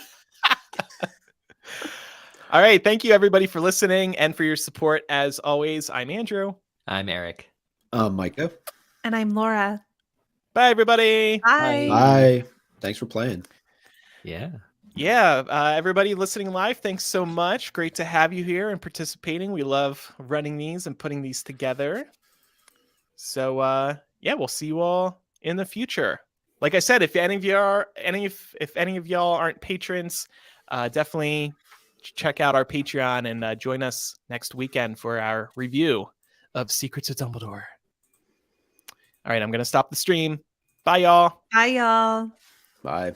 All right, thank you everybody for listening and for your support as always. I'm Andrew.
I'm Eric.
Micah.
And I'm Laura.
Bye everybody.
Bye.
Bye. Thanks for playing.
Yeah.
Yeah, everybody listening live, thanks so much. Great to have you here and participating. We love running these and putting these together. So yeah, we'll see you all in the future. Like I said, if any of y'all aren't patrons, definitely check out our Patreon and join us next weekend for our review of Secrets of Dumbledore. All right, I'm gonna stop the stream. Bye, y'all.
Bye, y'all.
Bye.